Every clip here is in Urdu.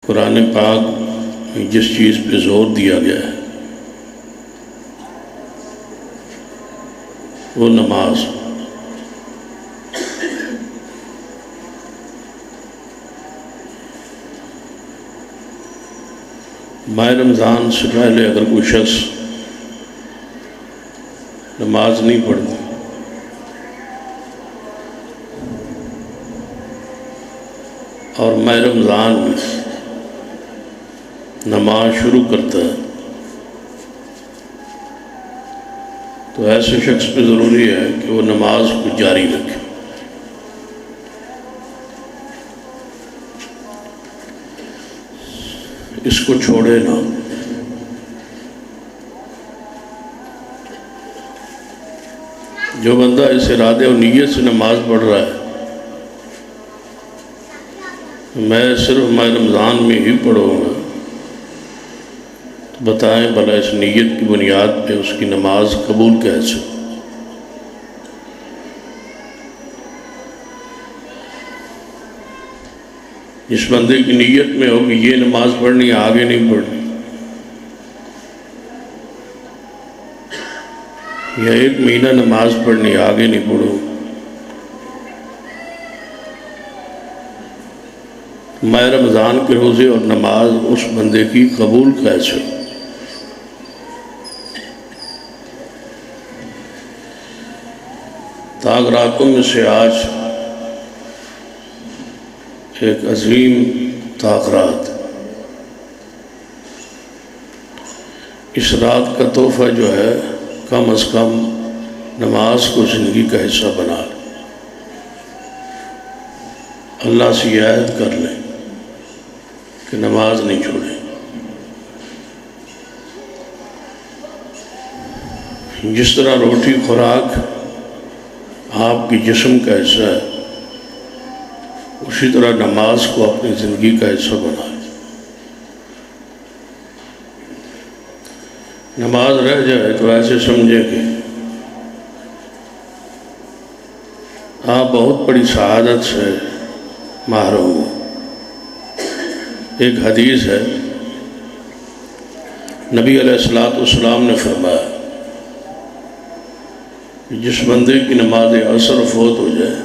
قرآن پاک میں جس چیز پہ زور دیا گیا ہے وہ نماز۔ ماہ رمضان سے پہلے اگر کوئی شخص نماز نہیں پڑھتا اور ماہ رمضان میں نماز شروع کرتا ہے تو ایسے شخص پہ ضروری ہے کہ وہ نماز کو جاری رکھے۔ اس کو چھوڑے نہ۔ جو بندہ اس ارادے اور نیت سے نماز پڑھ رہا ہے میں صرف ماہ رمضان میں ہی پڑھوں گا، تو بتائیں بھلا اس نیت کی بنیاد پہ اس کی نماز قبول کیسے؟ جس بندے کی نیت میں ہو کہ یہ نماز پڑھنی آگے نہیں پڑھنی، یا ایک مہینہ نماز پڑھنی آگے نہیں پڑھو، ماہ رمضان کے روزے اور نماز اس بندے کی قبول کیسے؟ تاغراتوں میں سے آج ایک عظیم تاغرات، اس رات کا تحفہ جو ہے کم از کم نماز کو زندگی کا حصہ بنا لیں، اللہ سے یہ عہد کر لیں کہ نماز نہیں چھوڑیں۔ جس طرح روٹی خوراک آپ کی جسم کا حصہ ہے اسی طرح نماز کو اپنی زندگی کا حصہ بنائیں۔ نماز رہ جائے تو ایسے سمجھے کہ آپ بہت بڑی سعادت سے محروم ہو۔ ایک حدیث ہے، نبی علیہ السلام نے فرمایا کہ جس بندے کی نماز عصر فوت ہو جائے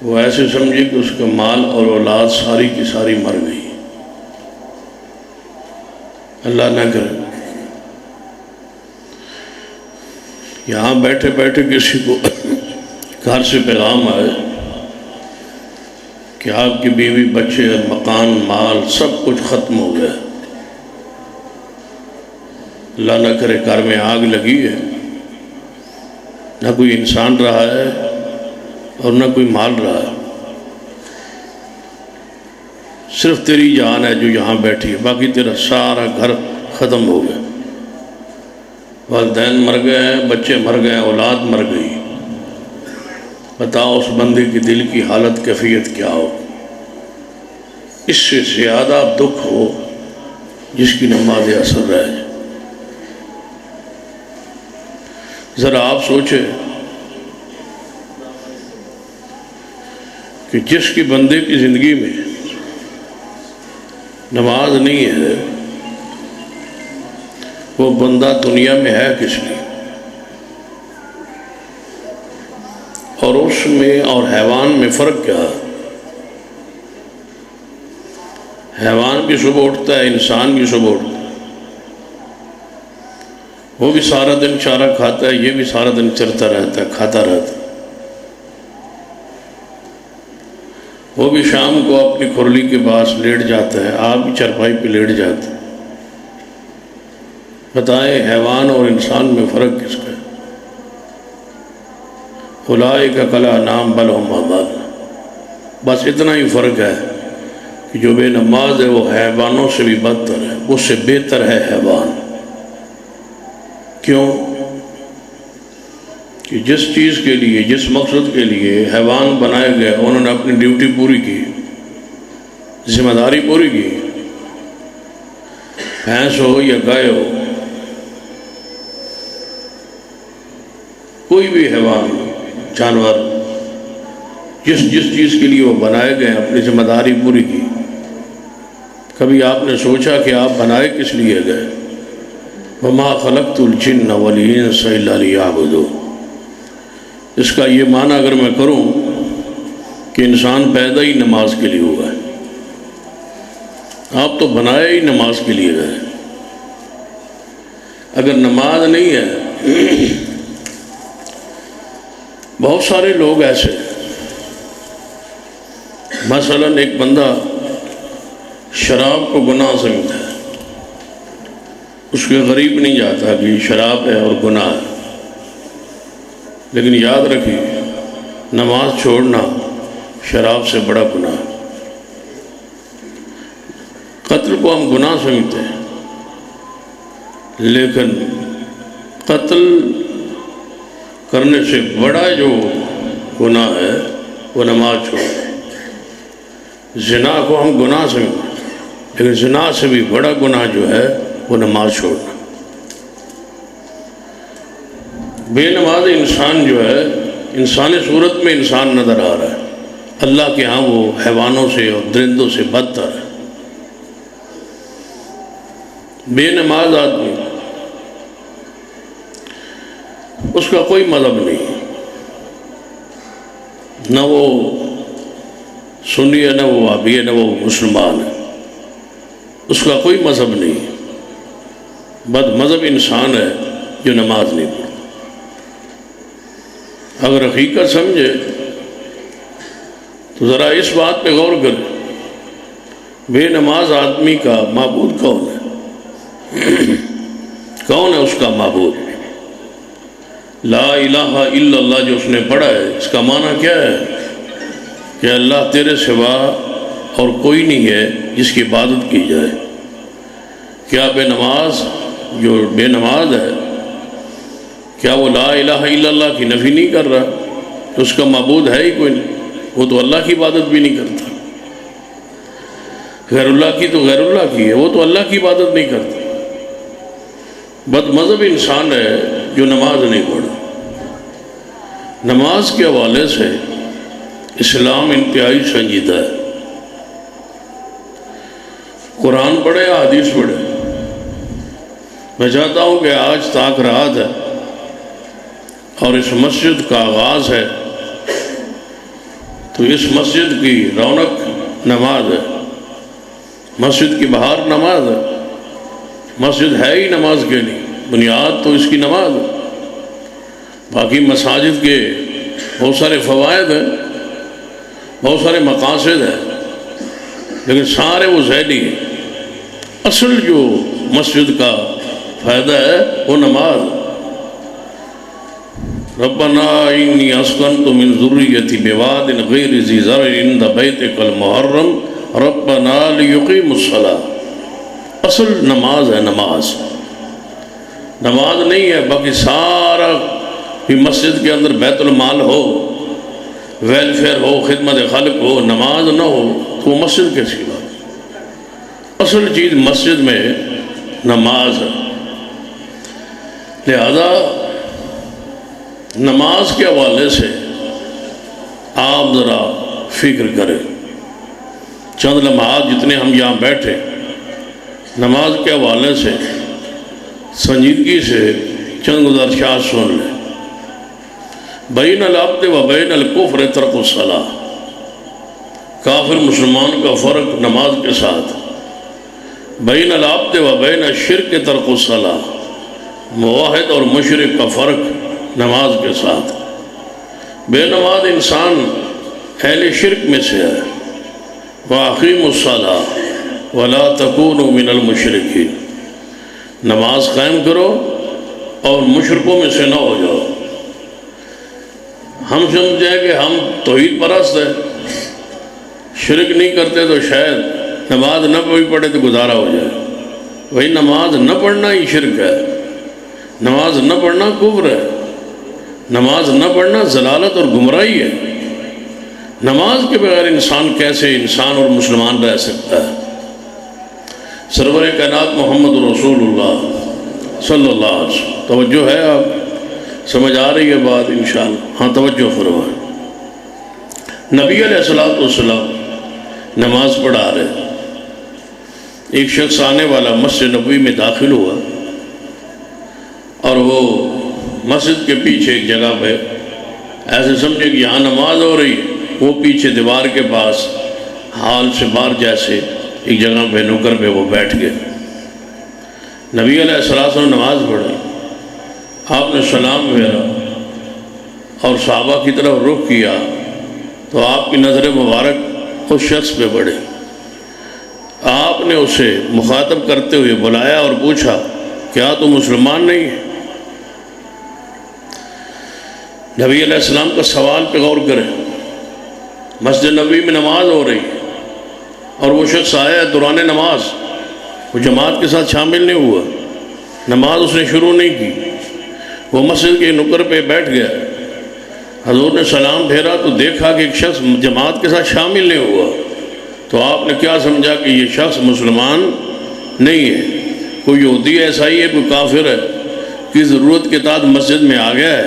وہ ایسے سمجھے کہ اس کا مال اور اولاد ساری کی ساری مر گئی۔ اللہ نہ کرے یہاں بیٹھے بیٹھے کسی کو گھر سے پیغام آئے کہ آپ کی بیوی بچے مکان مال سب کچھ ختم ہو گیا، اللہ نہ کرے گھر میں آگ لگی ہے، نہ کوئی انسان رہا ہے اور نہ کوئی مال رہا ہے، صرف تیری جان ہے جو یہاں بیٹھی ہے، باقی تیرا سارا گھر ختم ہو گیا، والدین مر گئے ہیں، بچے مر گئے ہیں، اولاد مر گئی۔ بتاؤ اس بندے کی دل کی حالت کیفیت کیا ہو؟ اس سے زیادہ دکھ ہو جس کی نماز عصر رہ جائے۔ ذرا آپ سوچیں کہ جس کی بندے کی زندگی میں نماز نہیں ہے وہ بندہ دنیا میں ہے کس لیے؟ اور اس میں اور حیوان میں فرق کیا ہے؟ حیوان بھی صبح اٹھتا ہے، انسان بھی صبح اٹھتا ہے، وہ بھی سارا دن چارہ کھاتا ہے، یہ بھی سارا دن چرتا رہتا ہے، کھاتا رہتا ہے، وہ بھی شام کو اپنی کھرلی کے پاس لیٹ جاتا ہے، آپ بھی چرپائی پہ لیٹ جاتے ہیں۔ بتائیں حیوان اور انسان میں فرق کس کا ہے؟ اولئک کالانعام بل ھم اضل، بس اتنا ہی فرق ہے کہ جو بے نماز ہے وہ حیوانوں سے بھی بدتر ہے، اس سے بہتر ہے حیوان۔ کیوں؟ کہ جس چیز کے لیے جس مقصد کے لیے حیوان بنائے گئے انہوں نے اپنی ڈیوٹی پوری کی، ذمہ داری پوری کی۔ بھینس ہو یا گائے ہو، کوئی بھی حیوان جانور جس چیز کے لیے وہ بنائے گئے اپنی ذمہ داری پوری کی۔ کبھی آپ نے سوچا کہ آپ بنائے کس لیے گئے؟ وما خلقت الجن والانس الا لیعبدون۔ اس کا یہ معنی اگر میں کروں کہ انسان پیدا ہی نماز کے لیے ہوا ہے، آپ تو بنائے ہی نماز کے لیے گئے۔ اگر نماز نہیں ہے، بہت سارے لوگ ایسے، مثلا ایک بندہ شراب کو گناہ سمجھتا ہے، اس کے غریب نہیں جاتا کہ یہ شراب ہے اور گناہ ہے، لیکن یاد رکھیے نماز چھوڑنا شراب سے بڑا گناہ ہے۔ قتل کو ہم گناہ سمجھتے ہیں، لیکن قتل کرنے سے بڑا جو گناہ ہے وہ نماز چھوڑنا۔ زنا کو ہم گناہ سمجھتے ہیں، لیکن زنا سے بھی بڑا گناہ جو ہے وہ نماز چھوڑنا۔ بے نماز انسان جو ہے انسانی صورت میں انسان نظر آ رہا ہے، اللہ کے ہاں وہ حیوانوں سے اور درندوں سے بدتر ہے۔ بے نماز آدمی، اس کا کوئی مذہب نہیں، نہ وہ سنی ہے، نہ وہ وہابی ہے، نہ وہ مسلمان ہے، اس کا کوئی مذہب نہیں۔ بد مذہب انسان ہے جو نماز نہیں پڑھتا۔ اگر حقیقت سمجھے تو ذرا اس بات پہ غور کرے، بے نماز آدمی کا معبود کون ہے؟ کون ہے اس کا معبود؟ لا الہ الا اللہ جو اس نے پڑھا ہے، اس کا معنی کیا ہے؟ کہ اللہ تیرے سوا اور کوئی نہیں ہے جس کی عبادت کی جائے۔ کیا بے نماز جو بے نماز ہے، کیا وہ لا الہ الا اللہ کی نفی نہیں کر رہا؟ تو اس کا معبود ہے ہی کوئی نہیں، وہ تو اللہ کی عبادت بھی نہیں کرتا۔ غیر اللہ کی تو غیر اللہ کی ہے، وہ تو اللہ کی عبادت نہیں کرتا۔ بد مذہب انسان ہے جو نماز نہیں پڑھا۔ نماز کے حوالے سے اسلام انتہائی سنجیدہ ہے۔ قرآن پڑھے یا حدیث پڑھے، میں چاہتا ہوں کہ آج تاک رات ہے اور اس مسجد کا آغاز ہے، تو اس مسجد کی رونق نماز ہے، مسجد کی بہار نماز ہے۔ مسجد ہے ہی نماز کے لیے، بنیاد تو اس کی نماز ہے۔ باقی مساجد کے بہت سارے فوائد ہیں، بہت سارے مقاصد ہیں، لیکن سارے وہ ذیلی ہیں۔ اصل جو مسجد کا فائدہ ہے وہ نماز ہے۔ ربنا انی اسکنت من ذریتی بواد غیر ذی زرع عند بیتک المحرم ربنا لیقیموا الصلاۃ۔ اصل نماز ہے، نماز نہیں ہے باقی سارا بھی مسجد کے اندر بیت المال ہو، ویلفیئر ہو، خدمت خلق ہو، نماز نہ ہو تو وہ مسجد کیسی بات؟ اصل چیز مسجد میں نماز ہے۔ لہذا نماز کے حوالے سے آپ ذرا فکر کریں۔ چند لمحات جتنے ہم یہاں بیٹھے، نماز کے حوالے سے سنجیدگی سے چند گزارشات سن لیں۔ بین العبد و بین الکفر ترک الصلاۃ، کافر مسلمان کا فرق نماز کے ساتھ۔ بین العبد و بین الشرک ترک الصلاۃ، موحد اور مشرک کا فرق نماز کے ساتھ۔ بے نماز انسان اہل شرک میں سے ہے۔ وَأَقِیمُوا الصَّلَاةَ وَلَا تَكُونُوا مِنَ الْمُشْرِكِينَ، نماز قائم کرو اور مشرکوں میں سے نہ ہو جاؤ۔ ہم سمجھتے ہیں کہ ہم توحید پرست ہیں، شرک نہیں کرتے تو شاید نماز نہ کوئی پڑھے تو گزارا ہو جائے۔ وہی نماز نہ پڑھنا ہی شرک ہے، نماز نہ پڑھنا کفر ہے، نماز نہ پڑھنا ضلالت اور گمراہی ہے۔ نماز کے بغیر انسان کیسے انسان اور مسلمان رہ سکتا ہے؟ سرور کائنات محمد رسول اللہ صلی اللہ علیہ وسلم، توجہ ہے؟ آپ سمجھ آ رہی ہے بات انشاءاللہ؟ ہاں توجہ فرمائیں۔ نبی علیہ الصلوۃ والسلام نماز پڑھا رہے، ایک شخص آنے والا مسجد نبوی میں داخل ہوا اور وہ مسجد کے پیچھے ایک جگہ پہ ایسے سمجھے کہ یہاں نماز ہو رہی ہے، وہ پیچھے دیوار کے پاس ہال سے باہر جیسے ایک جگہ پہ نکر پہ وہ بیٹھ گئے۔ نبی علیہ السلام نماز پڑھی، آپ نے سلام پھیرا اور صحابہ کی طرف رخ کیا تو آپ کی نظر مبارک اس شخص پہ پڑی۔ آپ نے اسے مخاطب کرتے ہوئے بلایا اور پوچھا، کیا تم مسلمان نہیں ہے؟ نبی علیہ السلام کا سوال پہ غور کریں۔ مسجد نبوی میں نماز ہو رہی ہے اور وہ شخص آیا دوران نماز، وہ جماعت کے ساتھ شامل نہیں ہوا، نماز اس نے شروع نہیں کی، وہ مسجد کے نکر پہ بیٹھ گیا۔ حضور نے سلام پھیرا تو دیکھا کہ ایک شخص جماعت کے ساتھ شامل نہیں ہوا، تو آپ نے کیا سمجھا کہ یہ شخص مسلمان نہیں ہے، کوئی یہودی عیسائی ہے، کوئی کافر ہے، کی ضرورت کے تحت مسجد میں آ گیا ہے،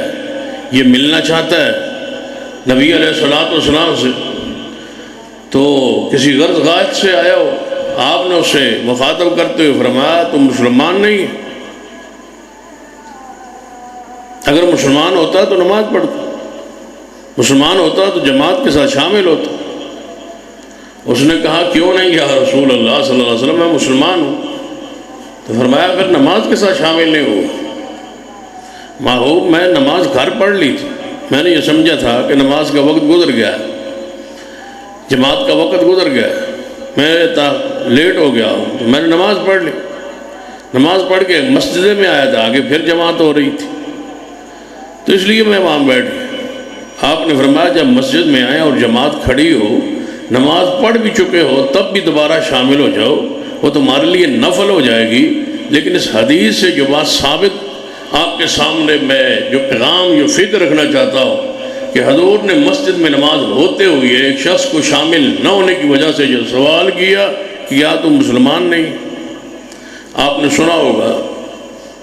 یہ ملنا چاہتا ہے نبی علیہ السلام سے، تو کسی غرض غائب سے آیا ہو۔ آپ نے اسے مخاطب کرتے ہوئے فرمایا، تم مسلمان نہیں ہے، اگر مسلمان ہوتا تو نماز پڑھتا، مسلمان ہوتا تو جماعت کے ساتھ شامل ہوتا۔ اس نے کہا، کیوں نہیں یا رسول اللہ صلی اللہ علیہ وسلم، میں مسلمان ہوں۔ تو فرمایا، پھر نماز کے ساتھ شامل نہیں ہوا۔ محبوب، میں نماز گھر پڑھ لی تھی، میں نے یہ سمجھا تھا کہ نماز کا وقت گزر گیا ہے، جماعت کا وقت گزر گیا ہے، میں لیٹ ہو گیا ہوں، تو میں نے نماز پڑھ لی۔ نماز پڑھ کے مسجد میں آیا تھا، آگے پھر جماعت ہو رہی تھی، تو اس لیے میں وہاں بیٹھ گیا۔ آپ نے فرمایا، جب مسجد میں آئے اور جماعت کھڑی ہو، نماز پڑھ بھی چکے ہو، تب بھی دوبارہ شامل ہو جاؤ، وہ تمہارے لیے نفل ہو جائے گی۔ لیکن اس حدیث سے جو بات ثابت آپ کے سامنے میں جو پیغام جو فکر رکھنا چاہتا ہوں کہ حضور نے مسجد میں نماز ہوتے ہوئے ایک شخص کو شامل نہ ہونے کی وجہ سے جو سوال کیا کہ یا تم مسلمان نہیں۔ آپ نے سنا ہوگا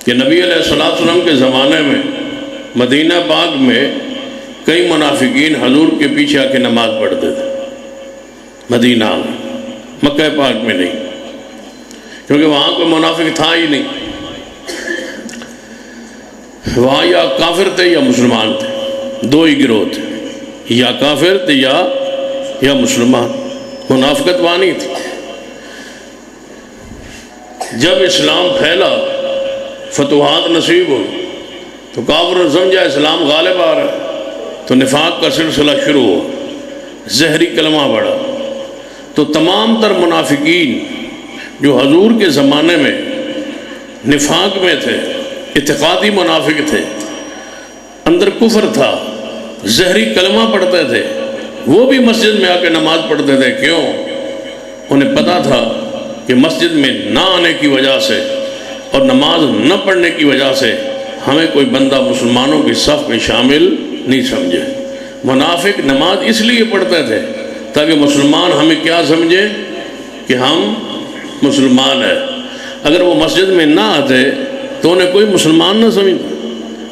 کہ نبی علیہ السلام کے زمانے میں مدینہ پاک میں کئی منافقین حضور کے پیچھے آ کے نماز پڑھتے تھے، مدینہ میں، مکہ پاک میں نہیں، کیونکہ وہاں کوئی منافق تھا ہی نہیں، وہاں یا کافر تھے یا مسلمان تھے، دو ہی گروہ تھے، یا کافر تھے یا مسلمان، منافقت وہاں نہیں تھی۔ جب اسلام پھیلا، فتوحات نصیب ہوئی، تو کافر نے سمجھا اسلام غالب آ رہا ہے، تو نفاق کا سلسلہ شروع ہوا، زہری کلمہ بڑھا، تو تمام تر منافقین جو حضور کے زمانے میں نفاق میں تھے، اعتقادی منافق تھے، اندر کفر تھا، زہری کلمہ پڑھتے تھے، وہ بھی مسجد میں آ کے نماز پڑھتے تھے۔ کیوں؟ انہیں پتا تھا کہ مسجد میں نہ آنے کی وجہ سے اور نماز نہ پڑھنے کی وجہ سے ہمیں کوئی بندہ مسلمانوں کی صف میں شامل نہیں سمجھے۔ منافق نماز اس لیے پڑھتے تھے تاکہ مسلمان ہمیں کیا سمجھے کہ ہم مسلمان ہیں۔ اگر وہ مسجد میں نہ آتے تو انہیں کوئی مسلمان نہ سمجھتا۔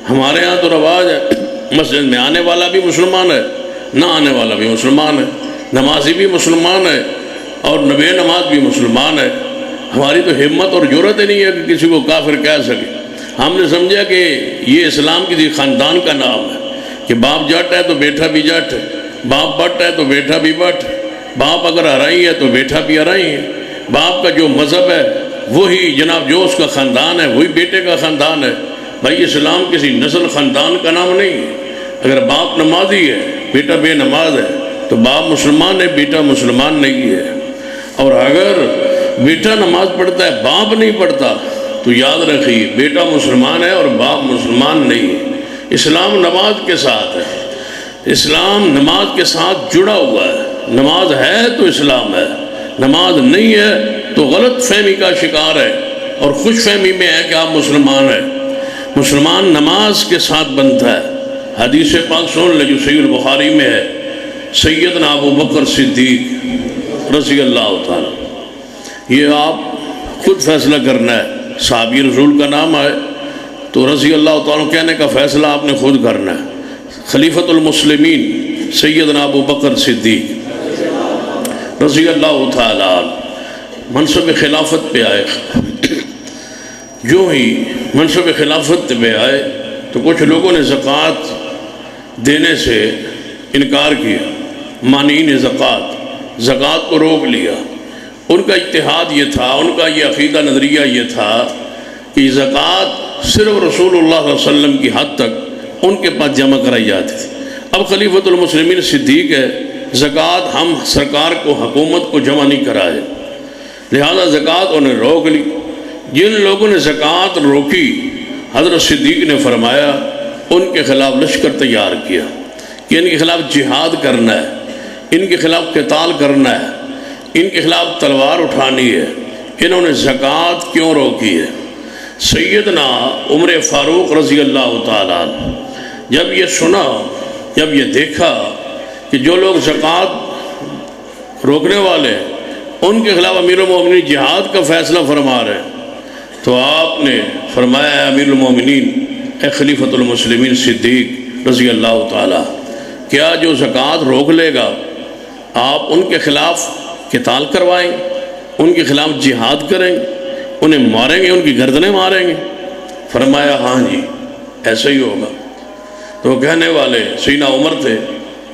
ہمارے ہاں تو رواج ہے، مسجد میں آنے والا بھی مسلمان ہے، نہ آنے والا بھی مسلمان ہے، نمازی بھی مسلمان ہے اور بے نماز بھی مسلمان ہے۔ ہماری تو ہمت اور جرأت ہی نہیں ہے کہ کسی کو کافر کہہ سکے۔ ہم نے سمجھا کہ یہ اسلام کسی خاندان کا نام ہے کہ باپ جٹ ہے تو بیٹا بھی جٹ ہے، باپ بٹ ہے تو بیٹا بھی بٹ ہے، باپ اگر ہرائی ہے تو بیٹا بھی ہرائی ہے، باپ کا جو مذہب ہے وہی جناب جو اس کا خاندان ہے وہی بیٹے کا خاندان ہے۔ بھائی اسلام کسی نسل خاندان کا نام نہیں ہے۔ اگر باپ نمازی ہے بیٹا بے نماز ہے تو باپ مسلمان ہے بیٹا مسلمان نہیں ہے، اور اگر بیٹا نماز پڑھتا ہے باپ نہیں پڑھتا تو یاد رکھیے بیٹا مسلمان ہے اور باپ مسلمان نہیں ہے۔ اسلام نماز کے ساتھ ہے، اسلام نماز کے ساتھ جڑا ہوا ہے۔ نماز ہے تو اسلام ہے، نماز نہیں ہے تو غلط فہمی کا شکار ہے اور خوش فہمی میں ہے کہ آپ مسلمان ہیں۔ مسلمان نماز کے ساتھ بنتا ہے۔ حدیث پاک سن لے جو صحیح البخاری میں ہے، سیدنا ابو بکر صدیق رضی اللہ تعالیٰ، یہ آپ خود فیصلہ کرنا ہے، صحابی رسول کا نام آئے تو رضی اللہ تعالیٰ کہنے کا فیصلہ آپ نے خود کرنا ہے۔ خلیفۃ المسلمین سیدنا ابو بکر صدیق رضی اللہ تعالیٰ، منصب خلافت پہ آئے، جو ہی منصب خلافت پہ آئے تو کچھ لوگوں نے زکوٰۃ دینے سے انکار کیا، مانعین زکوٰۃ کو روک لیا۔ ان کا اجتہاد یہ تھا، ان کا یہ عقیدہ نظریہ یہ تھا کہ زکوٰۃ صرف رسول اللہ صلی اللہ علیہ وسلم کی حد تک ان کے پاس جمع کرائی جاتی تھی۔ اب خلیفۃ المسلمین صدیق ہے، زکوٰۃ ہم سرکار کو، حکومت کو جمع نہیں کرائے، لہذا زکوٰۃ انہیں روک لی۔ جن لوگوں نے زکوٰۃ روکی، حضرت صدیق نے فرمایا ان کے خلاف لشکر تیار کیا کہ ان کے خلاف جہاد کرنا ہے، ان کے خلاف قتال کرنا ہے، ان کے خلاف تلوار اٹھانی ہے۔ انہوں نے زکوٰۃ کیوں روکی ہے؟ سیدنا عمر فاروق رضی اللہ تعالیٰ عنہ جب یہ سنا، جب یہ دیکھا کہ جو لوگ زکوٰۃ روکنے والے ان کے خلاف امیر المومنین جہاد کا فیصلہ فرما رہے ہیں، تو آپ نے فرمایا اے امیر المومنین، اے خلیفۃ المسلمین صدیق رضی اللہ تعالیٰ، کیا جو زکوٰۃ روک لے گا آپ ان کے خلاف قتال کروائیں، ان کے خلاف جہاد کریں، انہیں ماریں گے، ان کی گردنیں ماریں گے؟ فرمایا ہاں جی ایسا ہی ہوگا۔ تو وہ کہنے والے سیدنا عمر تھے۔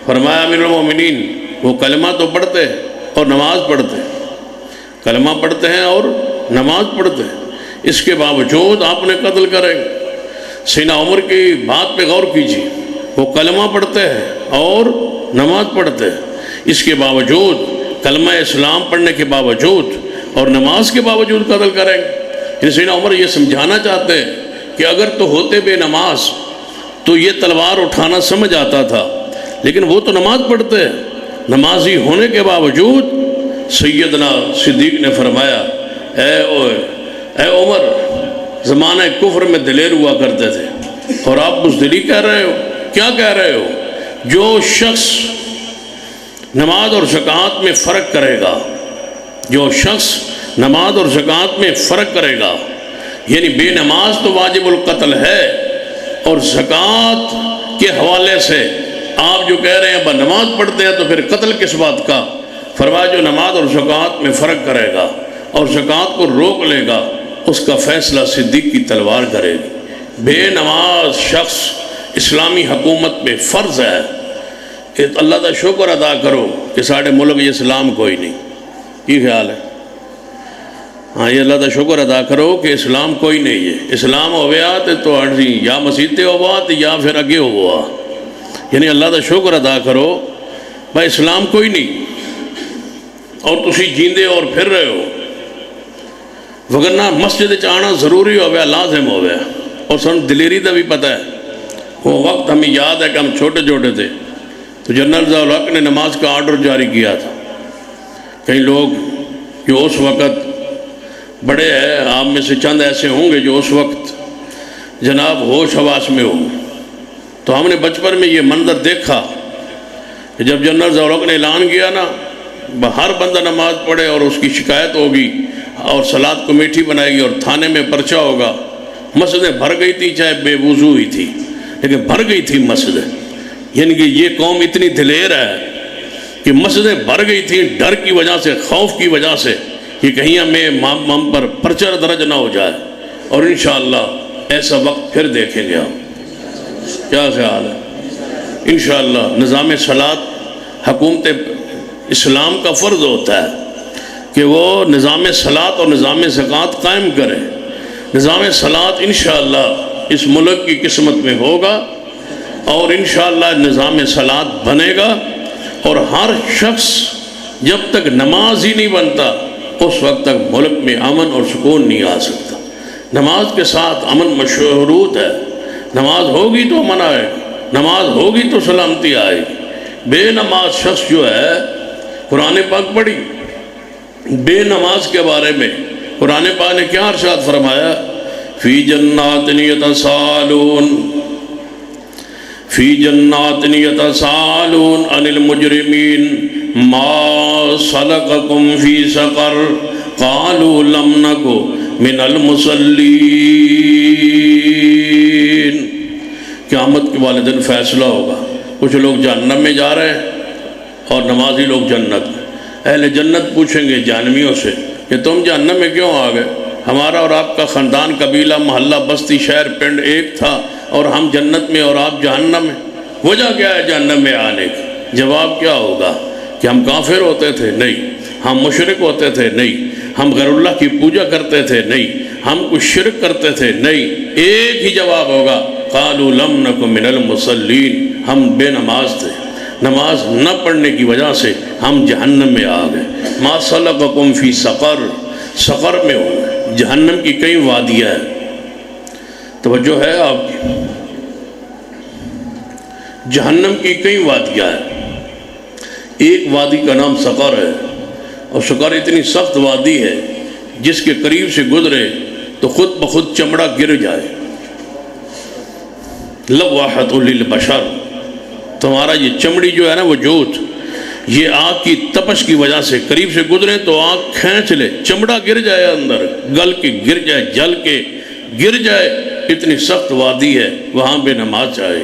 فرمایا امیر المومنین، وہ کلمہ تو پڑھتے اور نماز پڑھتے، کلمہ پڑھتے ہیں اور نماز پڑھتے ہیں، اس کے باوجود آپ نے قتل کریں گے؟ سیدنا عمر کی بات پہ غور کیجیے، وہ کلمہ پڑھتے ہیں اور نماز پڑھتے ہیں، اس کے باوجود، کلمہ اسلام پڑھنے کے باوجود اور نماز کے باوجود قتل کریں گے۔ سیدنا عمر یہ سمجھانا چاہتے ہیں کہ اگر تو ہوتے بے نماز تو یہ تلوار اٹھانا سمجھ آتا تھا، لیکن وہ تو نماز پڑھتے ہیں، نمازی ہونے کے باوجود سیدنا صدیق نے فرمایا اے عمر، زمانہ کفر میں دلیر ہوا کرتے تھے اور آپ بزدلی کہہ رہے ہو؟ کیا کہہ رہے ہو؟ جو شخص نماز اور زکوٰۃ میں فرق کرے گا، جو شخص نماز اور زکوٰۃ میں فرق کرے گا، یعنی بے نماز تو واجب القتل ہے، اور زکوٰۃ کے حوالے سے آپ جو کہہ رہے ہیں نماز پڑھتے ہیں تو پھر قتل کس بات کا؟ فرمایا جو نماز اور زکوٰۃ میں فرق کرے گا اور زکوٰۃ کو روک لے گا، اس کا فیصلہ صدیق کی تلوار کرے گی۔ بے نماز شخص اسلامی حکومت پہ فرض ہے کہ اللہ کا شکر ادا کرو کہ ساڑھے ملک یہ اسلام کوئی نہیں۔ کی خیال ہے؟ ہاں، یہ اللہ کا شکر ادا کرو کہ اسلام کوئی نہیں ہے۔ اسلام ہو گیا تو یا مسیحتے ہوا یا پھر اگے ہوا، یعنی اللہ کا شکر ادا کرو بھائی اسلام کوئی نہیں، اور تسی جیندے اور پھر رہے ہو، وگرنہ مسجد آنا ضروری ہو گیا، لازم ہو گیا۔ اور سن دلیری کا بھی پتہ ہے، وہ وقت ہمیں یاد ہے کہ ہم چھوٹے چھوٹے تھے تو جنرل ضیاء الحق نے نماز کا آرڈر جاری کیا تھا۔ کئی لوگ جو اس وقت بڑے ہیں، آپ میں سے چند ایسے ہوں گے جو اس وقت جناب ہوش حواس میں ہوں، تو ہم نے بچپن میں یہ منظر دیکھا کہ جب جنرل ضیاء الحق نے اعلان کیا نا ہر بندہ نماز پڑھے اور اس کی شکایت ہوگی اور صلاۃ کمیٹی بنائے گی اور تھانے میں پرچہ ہوگا۔ مسجدیں بھر گئی تھی، چاہے بے وضو ہی تھی لیکن بھر گئی تھی مسجدیں۔ یعنی کہ یہ قوم اتنی دلیر ہے کہ مسجدیں بھر گئی تھیں ڈر کی وجہ سے، خوف کی وجہ سے کہ کہیں ہمیں ہم پر پرچہ درج نہ ہو جائے۔ اور انشاءاللہ ایسا وقت پھر دیکھیں گے ہم۔ کیا خیال ہے؟ انشاءاللہ نظام صلاۃ حکومت اسلام کا فرض ہوتا ہے کہ وہ نظام صلاۃ اور نظام زکوٰۃ قائم کرے۔ نظام صلاۃ انشاءاللہ اس ملک کی قسمت میں ہوگا اور انشاءاللہ نظام صلاۃ بنے گا، اور ہر شخص جب تک نماز ہی نہیں بنتا اس وقت تک ملک میں امن اور سکون نہیں آ سکتا۔ نماز کے ساتھ امن مشروط ہے، نماز ہوگی تو امن آئے گا، نماز ہوگی تو سلامتی آئے گی۔ بے نماز شخص جو ہے، قرآن پاک پڑھی بے نماز کے بارے میں قرآن پاک نے کیا ارشاد فرمایا؟ فی جنات یتسالون، فی جنات یتسالون عن المجرمین ما سلککم فی سقر قالوا لم نک من المصلین۔ قیامت کے والے دن فیصلہ ہوگا، کچھ لوگ جہنم میں جا رہے ہیں اور نمازی لوگ جنت میں۔ اہل جنت پوچھیں گے جہنمیوں سے کہ تم جہنم میں کیوں آ گئے؟ ہمارا اور آپ کا خاندان، قبیلہ، محلہ، بستی، شہر، پنڈ ایک تھا، اور ہم جنت میں اور آپ جہنم میں، وجہ کیا ہے جہنم میں آنے کی؟ جواب کیا ہوگا کہ ہم کافر ہوتے تھے؟ نہیں۔ ہم مشرک ہوتے تھے؟ نہیں۔ ہم غیر اللہ کی پوجا کرتے تھے؟ نہیں۔ ہم کچھ شرک کرتے تھے؟ نہیں۔ ایک ہی جواب ہوگا، قالوا لم نک من المصلین، ہم بے نماز تھے، نماز نہ پڑھنے کی وجہ سے ہم جہنم میں آ گئے۔ ما سلککم فی سقر، سقر میں ہوں، جہنم کی کئی وادیاں ہیں، توجہ ہے آپ کی، جہنم کی کئی وادیاں ہیں، ایک وادی کا نام سقر ہے، اور سقر اتنی سخت وادی ہے جس کے قریب سے گزرے تو خود بخود چمڑا گر جائے۔ لواحۃ للبشر، تمہارا یہ چمڑی جو ہے نا، وہ جوت، یہ آگ کی تپش کی وجہ سے قریب سے گزرے تو آگ کھینچ لے، چمڑا گر جائے اندر، گل کے گر جائے، جل کے گر جائے، اتنی سخت وادی ہے، وہاں بے نماز جائے،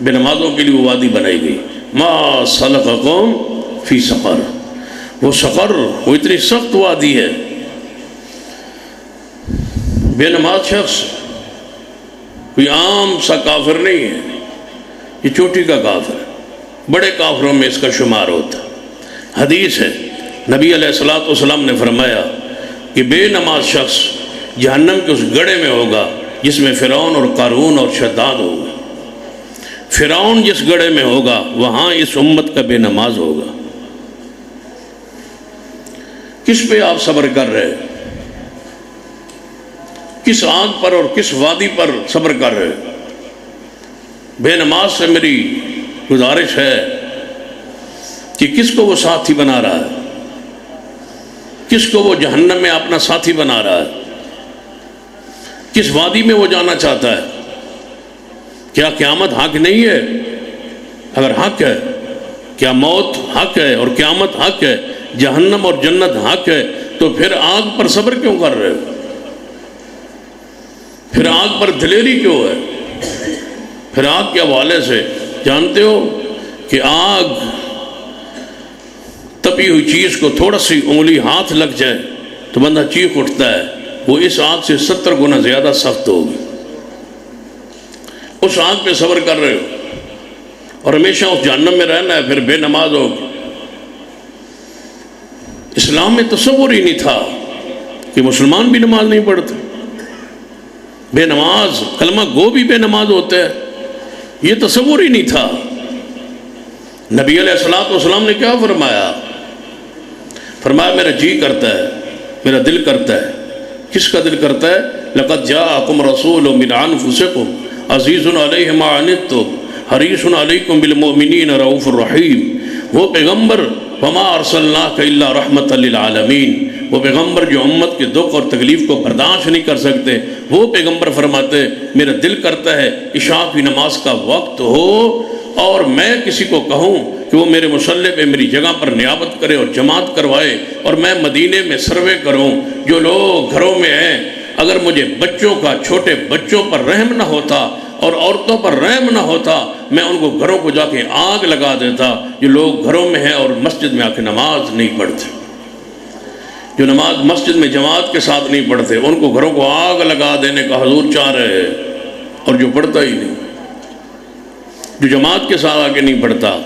بے نمازوں کے لیے وہ وادی بنائی گئی۔ ما سلککم فی سقر، وہ سقر، وہ اتنی سخت وادی ہے۔ بے نماز شخص کوئی عام سا کافر نہیں ہے، یہ چوٹی کا کافر ہے، بڑے کافروں میں اس کا شمار ہوتا ہے۔ حدیث ہے، نبی علیہ السلام نے فرمایا کہ بے نماز شخص جہنم کے اس گڑھے میں ہوگا جس میں فرعون اور قارون اور شداد ہوگا۔ فرعون جس گڑھے میں ہوگا وہاں اس امت کا بے نماز ہوگا۔ کس پہ آپ صبر کر رہے ہیں؟ کس آگ پر اور کس وادی پر صبر کر رہے ہیں؟ بے نماز سے میری گزارش ہے کہ کس کو وہ ساتھی بنا رہا ہے، کس کو وہ جہنم میں اپنا ساتھی بنا رہا ہے، کس وادی میں وہ جانا چاہتا ہے؟ کیا قیامت حق نہیں ہے؟ اگر حق ہے، کیا موت حق ہے اور قیامت حق ہے، جہنم اور جنت حق ہے، تو پھر آگ پر صبر کیوں کر رہے ہو؟ پھر آگ پر دلیری کیوں ہے؟ پھر آگ کے حوالے سے جانتے ہو کہ آگ، تپی ہوئی چیز کو تھوڑا سی انگلی ہاتھ لگ جائے تو بندہ چیخ اٹھتا ہے، وہ اس آگ سے 70 گنا زیادہ سخت ہوگی۔ اس آگ پہ صبر کر رہے ہو اور ہمیشہ اس جہنم میں رہنا ہے، پھر بے نماز ہوگی۔ اسلام میں تصور ہی نہیں تھا کہ مسلمان بھی نماز نہیں پڑھتے، بے نماز، کلمہ گو بھی بے نماز ہوتے ہیں، یہ تصور ہی نہیں تھا۔ نبی علیہ السلام نے کیا فرمایا؟ فرمایا میرا جی کرتا ہے، میرا دل کرتا ہے۔ کس کا دل کرتا ہے؟ لقد جاءکم رسول من انفسکم عزیز علیہ ما عنتم حریص علیکم بالمؤمنین رؤوف الرحیم۔ وہ پیغمبر، وما ارسلناک الا رحمۃ للعالمین، وہ پیغمبر جو امت کے دکھ اور تکلیف کو برداشت نہیں کر سکتے، وہ پیغمبر فرماتے میرا دل کرتا ہے عشاء کی نماز کا وقت ہو اور میں کسی کو کہوں کہ وہ میرے مصلی پہ میری جگہ پر نیابت کرے اور جماعت کروائے، اور میں مدینے میں سروے کروں، جو لوگ گھروں میں ہیں، اگر مجھے بچوں کا، چھوٹے بچوں پر رحم نہ ہوتا اور عورتوں پر رحم نہ ہوتا، میں ان کو گھروں کو جا کے آگ لگا دیتا۔ جو لوگ گھروں میں ہیں اور مسجد میں آ کے نماز نہیں پڑھتے، جو نماز مسجد میں جماعت کے ساتھ نہیں پڑھتے، ان کو گھروں کو آگ لگا دینے کا حضور چاہ رہے ہیں، اور جو پڑھتا ہی نہیں، جو جماعت کے ساتھ آگے نہیں پڑھتا،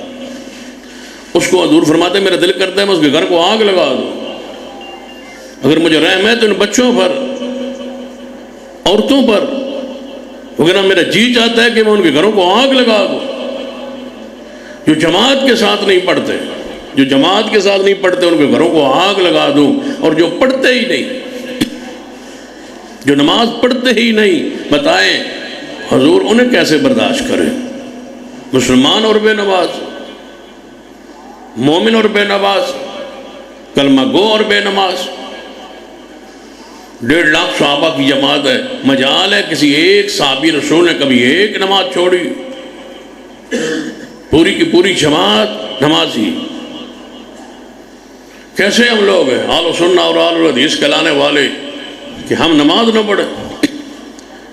اس کو حضور فرماتے ہیں میرا دل کرتا ہے میں اس کے گھر کو آگ لگا دوں۔ اگر مجھے رحم ہے تو ان بچوں پر، عورتوں پر، وغیرہ میرا جی چاہتا ہے کہ میں ان کے گھروں کو آگ لگا دوں۔ جو جماعت کے ساتھ نہیں پڑھتے، جو جماعت کے ساتھ نہیں پڑھتے، ان کے گھروں کو آگ لگا دوں، اور جو پڑھتے ہی نہیں، جو نماز پڑھتے ہی نہیں، بتائیں حضور انہیں کیسے برداشت کرے؟ مسلمان اور بے نماز، مومن اور بے نماز، کلمہ گو اور بے نماز، 1.5 لاکھ صحابہ کی جماعت ہے، مجال ہے کسی ایک صحابی رسول نے کبھی ایک نماز چھوڑی؟ پوری کی پوری جماعت نمازی۔ کیسے ہم لوگ ہیں اہل سنت اور اہل حدیث کہلانے والے کہ ہم نماز نہ پڑھیں،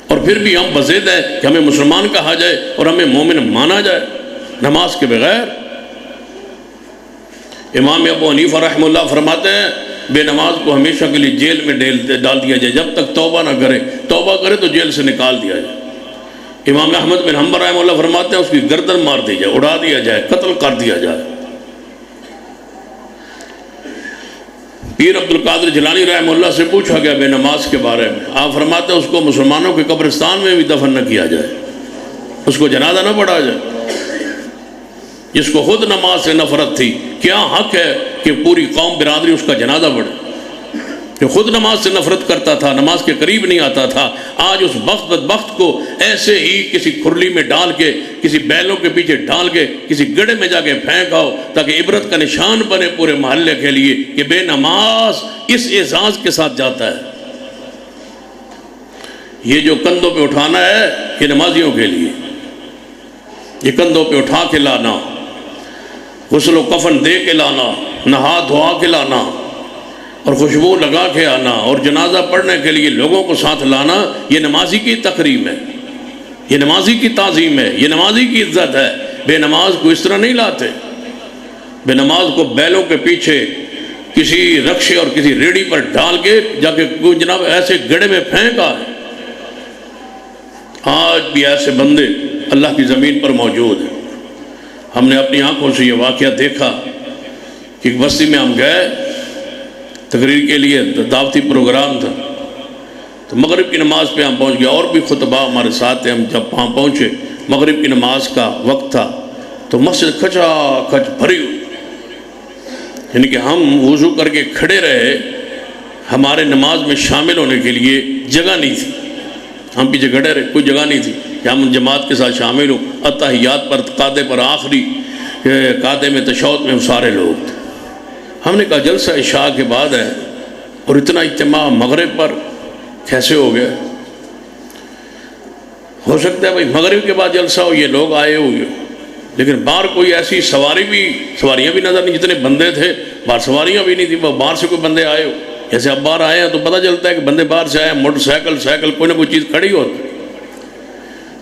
اور پھر بھی ہم بضد ہیں کہ ہمیں مسلمان کہا جائے اور ہمیں مومن مانا جائے نماز کے بغیر۔ امام ابو حنیفہ رحمہ اللہ فرماتے ہیں بے نماز کو ہمیشہ کے لیے جیل میں ڈال دیا جائے، جب تک توبہ نہ کرے، توبہ کرے تو جیل سے نکال دیا جائے۔ امام احمد بن حنبل رحمہ اللہ فرماتے ہیں اس کی گردن مار دی جائے، اڑا دیا جائے، قتل کر دیا جائے۔ پیر عبد القادر جیلانی رحمہ اللہ سے پوچھا گیا بے نماز کے بارے میں، آپ فرماتے ہیں اس کو مسلمانوں کے قبرستان میں بھی دفن نہ کیا جائے، اس کو جنازہ نہ پڑھا جائے۔ جس کو خود نماز سے نفرت تھی، کیا حق ہے کہ پوری قوم برادری اس کا جنازہ پڑھے؟ جو خود نماز سے نفرت کرتا تھا، نماز کے قریب نہیں آتا تھا، آج اس بدبخت کو ایسے ہی کسی کھرلی میں ڈال کے، کسی بیلوں کے پیچھے ڈال کے، کسی گڑھے میں جا کے پھینک آؤ تاکہ عبرت کا نشان بنے پورے محلے کے لیے کہ بے نماز اس اعزاز کے ساتھ جاتا ہے۔ یہ جو کندھوں پہ اٹھانا ہے یہ نمازیوں کے لیے، یہ کندھوں پہ اٹھا کے لانا، غسل و کفن دے کے لانا، نہا دھوا کے لانا اور خوشبو لگا کے آنا اور جنازہ پڑھنے کے لیے لوگوں کو ساتھ لانا، یہ نمازی کی تکریم ہے، یہ نمازی کی تعظیم ہے، یہ نمازی کی عزت ہے۔ بے نماز کو اس طرح نہیں لاتے، بے نماز کو بیلوں کے پیچھے کسی رکشے اور کسی ریڑھی پر ڈال کے جا کے جناب ایسے گڑھے میں پھینکا ہے۔ آج بھی ایسے بندے اللہ کی زمین پر موجود ہیں۔ ہم نے اپنی آنکھوں سے یہ واقعہ دیکھا کہ ایک بستی میں ہم گئے تقریر کے لیے، دعوتی پروگرام تھا، تو مغرب کی نماز پہ ہم پہنچ گئے، اور بھی خطبہ ہمارے ساتھ تھے۔ ہم جب وہاں پہنچے، مغرب کی نماز کا وقت تھا، تو مسجد کھچا کھچ بھری ہوئی، یعنی کہ ہم وضو کر کے کھڑے رہے، ہمارے نماز میں شامل ہونے کے لیے جگہ نہیں تھی، ہم پیچھے کھڑے رہے، کوئی جگہ نہیں تھی کہ ہم جماعت کے ساتھ شامل ہوں۔ اتحیات پر، قادے پر، آخری قادے میں، تشہد میں سارے لوگ تھے۔ ہم نے کہا جلسہ عشاء کے بعد ہے اور اتنا اجتماع مغرب پر کیسے ہو گیا؟ ہو سکتا ہے بھائی مغرب کے بعد جلسہ ہو، یہ لوگ آئے ہوئے، لیکن باہر کوئی ایسی سواریاں بھی نظر نہیں، جتنے بندے تھے باہر سواریاں بھی نہیں تھی، باہر سے کوئی بندے آئے ہو، جیسے اب باہر آئے ہیں تو پتہ چلتا ہے کہ بندے باہر سے آئے ہیں، موٹر سائیکل کوئی نہ کوئی چیز کھڑی ہوتی۔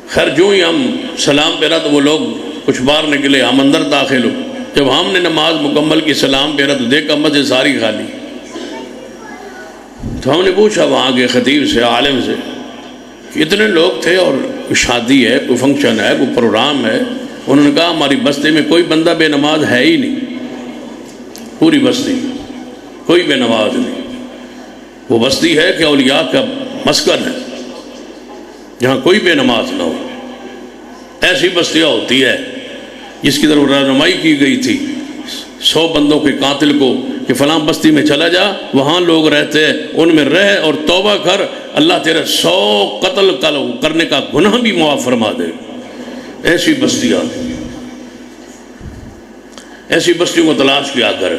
خیر جو ہی ہم سلام پھیرا تو وہ لوگ کچھ باہر نکلے، ہم اندر داخل ہو۔ جب ہم نے نماز مکمل کی، سلام پھیرا تو دیکھا مسجد ساری خالی۔ تو ہم نے پوچھا وہاں کے خطیب سے، عالم سے، کہ اتنے لوگ تھے اور کوئی شادی ہے، کوئی فنکشن ہے، کوئی پروگرام ہے؟ انہوں نے کہا ہماری بستی میں کوئی بندہ بے نماز ہے ہی نہیں، پوری بستی کوئی بے نماز نہیں۔ وہ بستی ہے کہ اولیاء کا مسکن ہے، جہاں کوئی بے نماز نہ ہو۔ ایسی بستیاں ہوتی ہے جس کی طرف رہنمائی کی گئی تھی 100 بندوں کے قاتل کو کہ فلاں بستی میں چلا جا، وہاں لوگ رہتے ہیں، ان میں رہ اور توبہ کر، اللہ تیرے 100 قتل کرنے کا گناہ بھی معاف فرما دے۔ ایسی بستیاں، ایسی بستیوں کو تلاش کیا کر،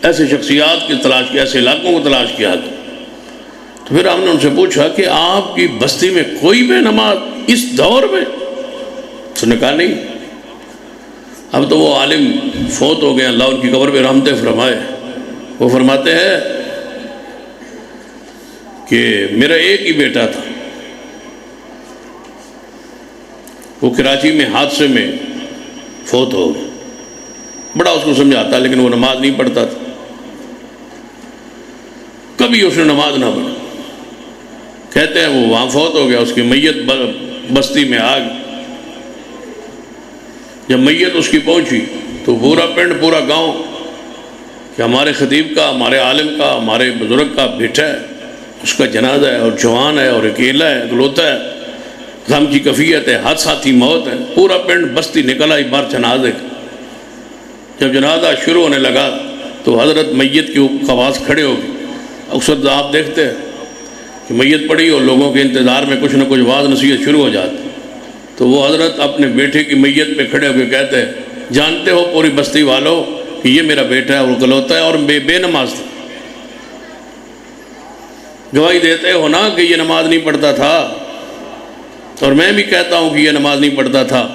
ایسے شخصیات کی تلاش کی، ایسے علاقوں کو تلاش کیا کر۔ تو پھر ہم نے ان سے پوچھا کہ آپ کی بستی میں کوئی بے نماز اس دور میں؟ اس نے کہا نہیں۔ اب تو وہ عالم فوت ہو گئے، اللہ ان کی قبر پہ رحمتیں فرمائے۔ وہ فرماتے ہیں کہ میرا ایک ہی بیٹا تھا، وہ کراچی میں حادثے میں فوت ہو گیا، بڑا اس کو سمجھاتا لیکن وہ نماز نہیں پڑھتا تھا، کبھی اس نے نماز نہ پڑھی۔ کہتے ہیں وہ وہاں فوت ہو گیا، اس کی میت بستی میں آ گئی۔ جب میت اس کی پہنچی تو پورا پنڈ، پورا گاؤں کہ ہمارے خطیب کا، ہمارے عالم کا، ہمارے بزرگ کا بیٹا ہے، اس کا جنازہ ہے، اور جوان ہے اور اکیلا ہے، اکلوتا ہے، غم کی کفیت ہے، حادثاتی موت ہے۔ پورا پنڈ بستی نکل آئی بار جنازے کا۔ جب جنازہ شروع ہونے لگا تو حضرت میت کی آواز کھڑے ہو گئی۔ اکثر آپ دیکھتے ہیں کہ میت پڑی اور لوگوں کے انتظار میں کچھ نہ کچھ واعظ نصیحت شروع ہو جاتی، تو وہ حضرت اپنے بیٹے کی میت پہ کھڑے ہو کے کہتے ہیں جانتے ہو پوری بستی والوں کہ یہ میرا بیٹا ہے اور اکلوتا ہے اور بے نماز تھا۔ گواہی دیتے ہو نا کہ یہ نماز نہیں پڑھتا تھا، اور میں بھی کہتا ہوں کہ یہ نماز نہیں پڑھتا تھا۔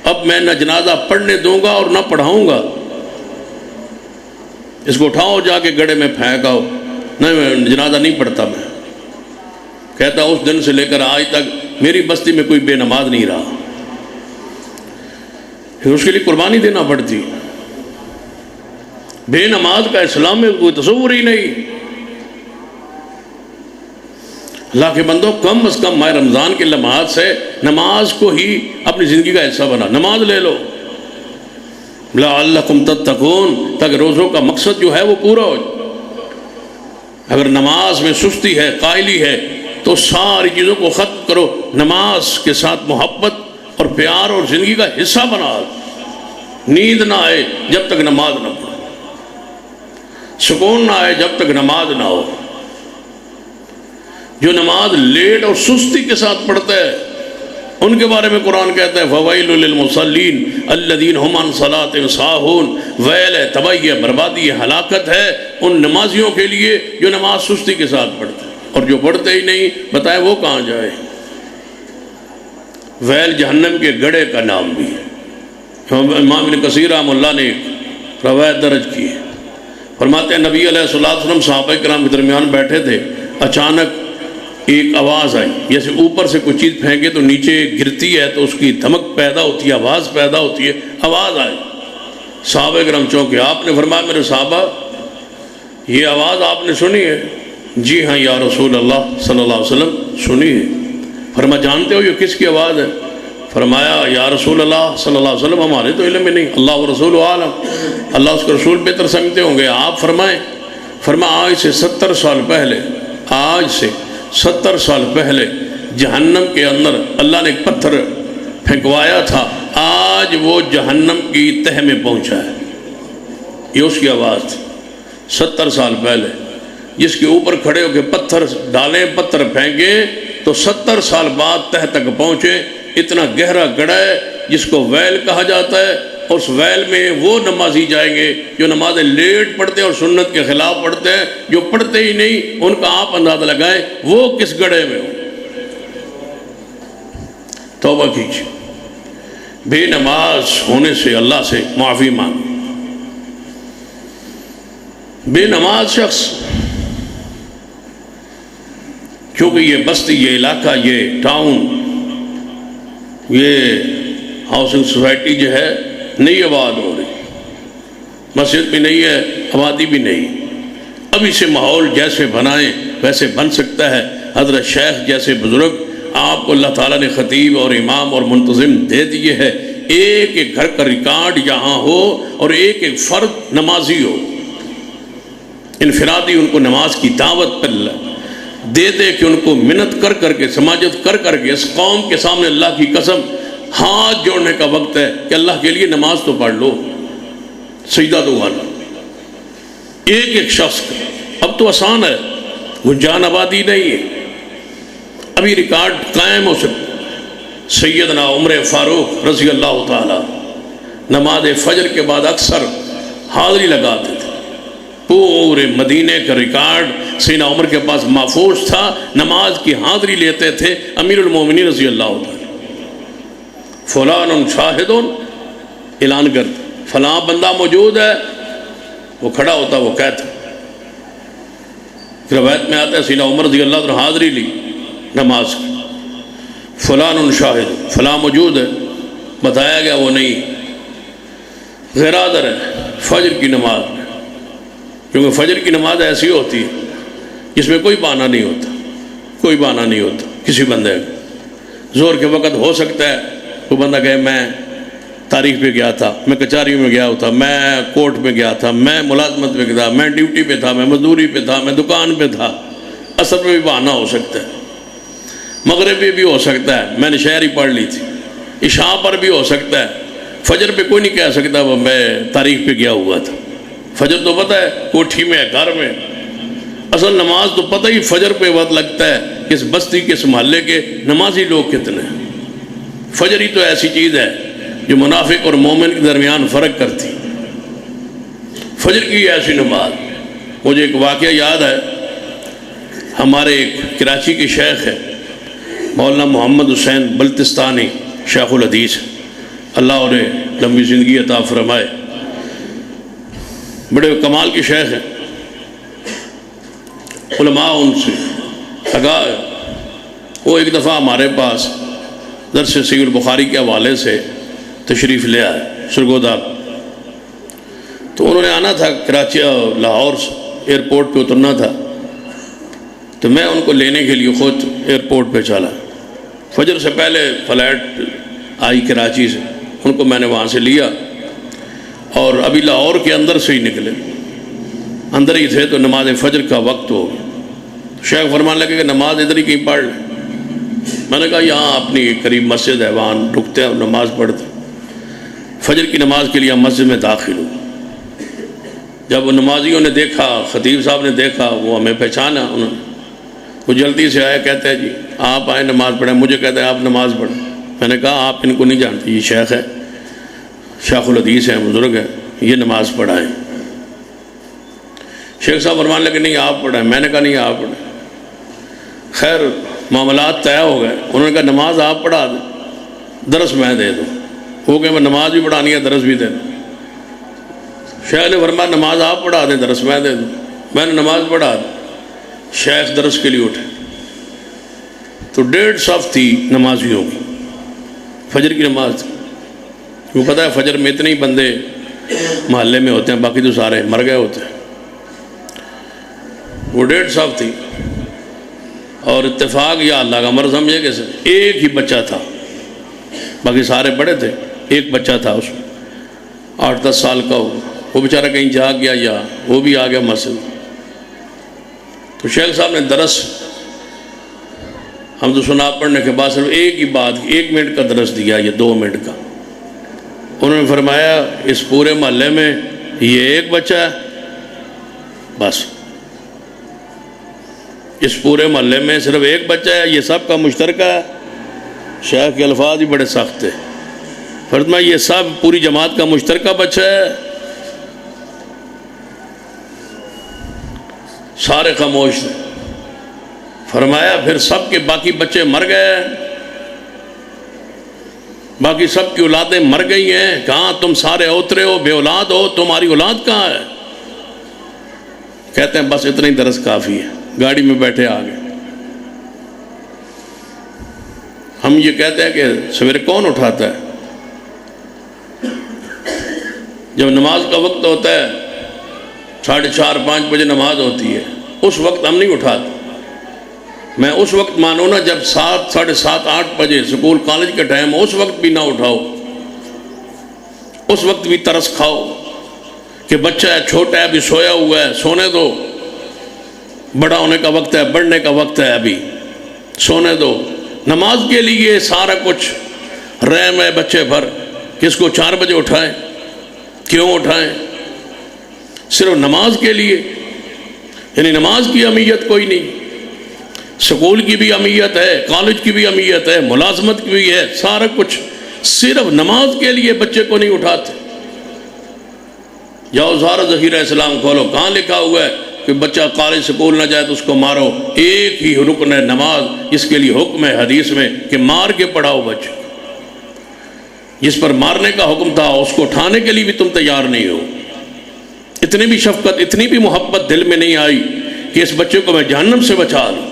اب میں نہ جنازہ پڑھنے دوں گا اور نہ پڑھاؤں گا، اس کو اٹھاؤ جا کے گڑھے میں پھینکاؤ، نہیں جنازہ نہیں پڑھتا میں۔ کہتا اس دن سے لے کر آج تک میری بستی میں کوئی بے نماز نہیں رہا۔ پھر اس کے لیے قربانی دینا پڑتی، بے نماز کا اسلام میں کوئی تصور ہی نہیں۔ اللہ کے بندوں، کم از کم ماہ رمضان کے لمحات سے نماز کو ہی اپنی زندگی کا حصہ بنا، نماز لے لو، لعلکم تتقون، تاکہ روزوں کا مقصد جو ہے وہ پورا ہو جائے۔ اگر نماز میں سستی ہے، قائلی ہے، تو ساری چیزوں کو ختم کرو، نماز کے ساتھ محبت اور پیار اور زندگی کا حصہ بنا۔ نیند نہ آئے جب تک نماز نہ پڑھو، سکون نہ آئے جب تک نماز نہ ہو۔ جو نماز لیٹ اور سستی کے ساتھ پڑھتا ہے ان کے بارے میں قرآن کہتا ہے فویل للمصلین الذین هم عن صلاتهم ساہون، ویل ہے، تباہی ہے، بربادی ہے، ہلاکت ہے ان نمازیوں کے لیے جو نماز سستی کے ساتھ پڑھتے ہیں، اور جو پڑھتے ہی نہیں بتائیں وہ کہاں جائے۔ ویل جہنم کے گڑھے کا نام بھی ہے۔ امام ابن کثیر رحمہ اللہ نے ایک روایت درج کی ہے، فرماتے ہیں نبی علیہ الصلوۃ والسلام صحابہ کرام کے درمیان بیٹھے تھے، اچانک ایک آواز آئی، جیسے اوپر سے کوئی چیز پھینکے تو نیچے گرتی ہے تو اس کی دھمک پیدا ہوتی ہے، آواز پیدا ہوتی ہے، آواز آئی۔ صحابہ کرام چونکے، آپ نے فرمایا میرے صحابہ یہ آواز آپ نے سنی ہے؟ جی ہاں یا رسول اللہ صلی اللہ علیہ وسلم سنی ہے۔ فرمایا جانتے ہو یہ کس کی آواز ہے؟ فرمایا یا رسول اللہ صلی اللہ علیہ وسلم ہمارے تو علم میں نہیں، اللہ و رسول عالم، اللہ اس کے رسول بہتر سمجھتے ہوں گے، آپ فرمائیں۔ فرمایا آج سے 70 سال پہلے، آج سے 70 سال پہلے جہنم کے اندر اللہ نے ایک پتھر پھینکوایا تھا، آج وہ جہنم کی تہہ میں پہنچا ہے۔ یہ اس کی آواز تھی 70 سال پہلے، جس کے اوپر کھڑے ہو کے پتھر ڈالیں، پتھر پھینکیں تو 70 سال بعد تہہ تک پہنچے۔ اتنا گہرا گڑھا ہے جس کو ویل کہا جاتا ہے، اور اس ویل میں وہ نمازی جائیں گے جو نمازیں لیٹ پڑھتے ہیں اور سنت کے خلاف پڑھتے ہیں، جو پڑھتے ہی نہیں ان کا آپ اندازہ لگائیں وہ کس گڑھے میں ہو۔ توبہ کیجیے، بے نماز ہونے سے اللہ سے معافی مانگ۔ بے نماز شخص، کیونکہ یہ بستی، یہ علاقہ، یہ ٹاؤن، یہ ہاؤسنگ سوسائٹی جو ہے نئی آباد ہو رہی، مسجد بھی نہیں ہے، آبادی بھی نہیں، اب اسے ماحول جیسے بنائیں ویسے بن سکتا ہے۔ حضرت شیخ جیسے بزرگ آپ کو اللہ تعالیٰ نے خطیب اور امام اور منتظم دے دیے ہے، ایک ایک گھر کا ریکارڈ یہاں ہو اور ایک ایک فرد نمازی ہو، انفرادی ان کو نماز کی دعوت پر دے دے کہ ان کو منت کر کر کے، سماجت کر کر کے اس قوم کے سامنے اللہ کی قسم ہاتھ جوڑنے کا وقت ہے کہ اللہ کے لیے نماز تو پڑھ لو، سجدہ تو والا ایک ایک شخص کا۔ اب تو آسان ہے، وہ جان آبادی نہیں ہے، ابھی ریکارڈ قائم ہو سکتا۔ سیدنا عمر فاروق رضی اللہ تعالی نماز فجر کے بعد اکثر حاضری لگاتے تھے، پورے مدینے کا ریکارڈ سیدنا عمر کے پاس محفوظ تھا، نماز کی حاضری لیتے تھے امیر المومنین رضی اللہ تعالی۔ فلان شاہدون، اعلان کرتے فلاں بندہ موجود ہے، وہ کھڑا ہوتا، وہ کہتا۔ روایت میں آتا ہے سیدنا عمر رضی اللہ عنہ حاضری لی نماز کی، فلان شاہد، فلاں موجود ہے، بتایا گیا وہ نہیں، غیر حاضر ہے فجر کی نماز میں، کیونکہ فجر کی نماز ایسی ہوتی ہے جس میں کوئی بہانہ نہیں ہوتا، کوئی بہانہ نہیں ہوتا کسی بندے کا۔ زور کے وقت ہو سکتا ہے وہ بندہ کہے میں تاریخ پہ گیا تھا، میں کچہری میں گیا تھا، میں کورٹ میں گیا تھا، میں ملازمت پہ تھا، میں ڈیوٹی پہ تھا، میں مزدوری پہ تھا، میں دکان پہ تھا۔ اثر پہ بھی بہانہ ہو سکتا ہے، مغرب پہ بھی ہو سکتا ہے، میں نے شاعری پڑھ لی تھی، عشاء پر بھی ہو سکتا ہے، فجر پہ کوئی نہیں کہہ سکتا وہ میں تاریخ پہ گیا ہوا تھا۔ فجر تو پتہ ہے کوٹھی میں ہے، گھر میں، اصل نماز تو پتہ ہی فجر پہ وقت لگتا ہے کہ اس بستی کے اس محلے کے نمازی لوگ کتنے ہیں۔ فجر ہی تو ایسی چیز ہے جو منافق اور مومن کے درمیان فرق کرتی۔ فجر کی ایسی نماز، مجھے ایک واقعہ یاد ہے، ہمارے ایک کراچی کے شیخ ہے مولانا محمد حسین بلتستانی، شیخ الحدیث، اللہ انہیں لمبی زندگی عطا فرمائے، بڑے کمال کے شیخ ہیں، علماء ان سے آگاہ ہے۔ وہ ایک دفعہ ہمارے پاس درس صحیح البخاری کے حوالے سے تشریف لے آئے سرگودا، تو انہوں انہوں نے آنا تھا کراچی لاہور سے، ایئرپورٹ پہ اترنا تھا، تو میں ان کو لینے کے لیے خود ایئرپورٹ پہ چلا۔ فجر سے پہلے فلائٹ آئی کراچی سے، ان کو میں نے وہاں سے لیا اور ابھی لاہور کے اندر سے ہی نکلے، اندر ہی تھے تو نماز فجر کا وقت ہو گیا۔ شیخ فرمانے لگے کہ نماز ادھر ہی کہیں پڑھ لیں۔ میں نے کہا یہاں اپنی قریب مسجد ہے، وہاں رکتے ہیں اور نماز پڑھتے ہیں۔ فجر کی نماز کے لیے ہم مسجد میں داخل ہوئے۔ جب وہ نمازیوں نے دیکھا، خطیب صاحب نے دیکھا، وہ ہمیں پہچانا، انہوں نے وہ جلدی سے آئے، کہتے ہیں جی آپ آئیں نماز پڑھیں۔ مجھے کہتے ہیں آپ نماز پڑھیں۔ میں نے کہا آپ ان کو نہیں جانتے، یہ شیخ ہے، شیخ الحدیث ہیں، بزرگ ہیں، یہ نماز پڑھائیں۔ شیخ صاحب فرمانے لگے نہیں آپ پڑھیں۔ میں نے کہا نہیں آپ پڑھیں۔ خیر معاملات طے ہو گئے۔ انہوں نے کہا نماز آپ پڑھا دیں، درس میں دے دوں۔ وہ کہ میں نماز بھی پڑھانی ہے، درس بھی دے دوں۔ شیخ نے فرمایا نماز آپ پڑھا دیں، درس میں دے دوں۔ میں نے نماز پڑھا دی۔ شیخ درس کے لیے اٹھے تو 1.5 صف تھی نمازیوں کی، فجر کی نماز تھی۔ وہ پتہ ہے فجر میں اتنے ہی بندے محلے میں ہوتے ہیں، باقی تو سارے مر گئے ہوتے ہیں۔ وہ 1.5 صف تھی اور اتفاق یا اللہ کا امر سمجھے کہ ایک ہی بچہ تھا، باقی سارے بڑے تھے، ایک بچہ تھا اس میں 8-10 سال کا ہو۔ وہ بیچارہ کہیں جا گیا یا وہ بھی آ گیا مسجد۔ تو شیخ صاحب نے درس ہم تو سنا پڑھنے کے بعد صرف ایک ہی بات، 1 منٹ کا درس دیا یا 2 منٹ کا۔ انہوں نے فرمایا اس پورے محلے میں یہ ایک بچہ ہے، بس اس پورے محلے میں صرف ایک بچہ ہے، یہ سب کا مشترکہ ہے۔ شیخ کے الفاظ ہی بڑے سخت تھے۔ فرمایا یہ سب پوری جماعت کا مشترکہ بچہ ہے۔ سارے خاموش تھے۔ فرمایا پھر سب کے باقی بچے مر گئے، باقی سب کی اولادیں مر گئی ہیں، کہاں تم سارے اوترے ہو، بے اولاد ہو، تمہاری اولاد کہاں ہے؟ کہتے ہیں بس اتنا ہی درس کافی ہے، گاڑی میں بیٹھے آ گئے۔ ہم یہ کہتے ہیں کہ سویرے کون اٹھاتا ہے؟ جب نماز کا وقت ہوتا ہے 4:30-5 بجے نماز ہوتی ہے، اس وقت ہم نہیں اٹھاتے۔ میں اس وقت مانو نا جب 7, 7:30, 8 بجے سکول کالج کا ٹائم، اس وقت بھی نہ اٹھاؤ، اس وقت بھی ترس کھاؤ کہ بچہ ہے، چھوٹا ہے، ابھی سویا ہوا ہے، سونے دو، بڑا ہونے کا وقت ہے، بڑھنے کا وقت ہے، ابھی سونے دو۔ نماز کے لیے سارا کچھ رحم ہے بچے پر، کس کو 4 بجے اٹھائیں؟ کیوں اٹھائیں؟ صرف نماز کے لیے؟ یعنی نماز کی اہمیت کوئی نہیں، سکول کی بھی اہمیت ہے، کالج کی بھی اہمیت ہے، ملازمت کی بھی ہے، سارا کچھ، صرف نماز کے لیے بچے کو نہیں اٹھاتے۔ جاؤ سارا ذخیرہ اسلام کھولو، کہاں لکھا ہوا ہے کہ بچہ کالج سکول نہ جائے تو اس کو مارو؟ ایک ہی رکن ہے نماز، جس کے لیے حکم ہے حدیث میں کہ مار کے پڑھاؤ بچے۔ جس پر مارنے کا حکم تھا اس کو اٹھانے کے لیے بھی تم تیار نہیں ہو۔ اتنی بھی شفقت، اتنی بھی محبت دل میں نہیں آئی کہ اس بچے کو میں جہنم سے بچا لوں۔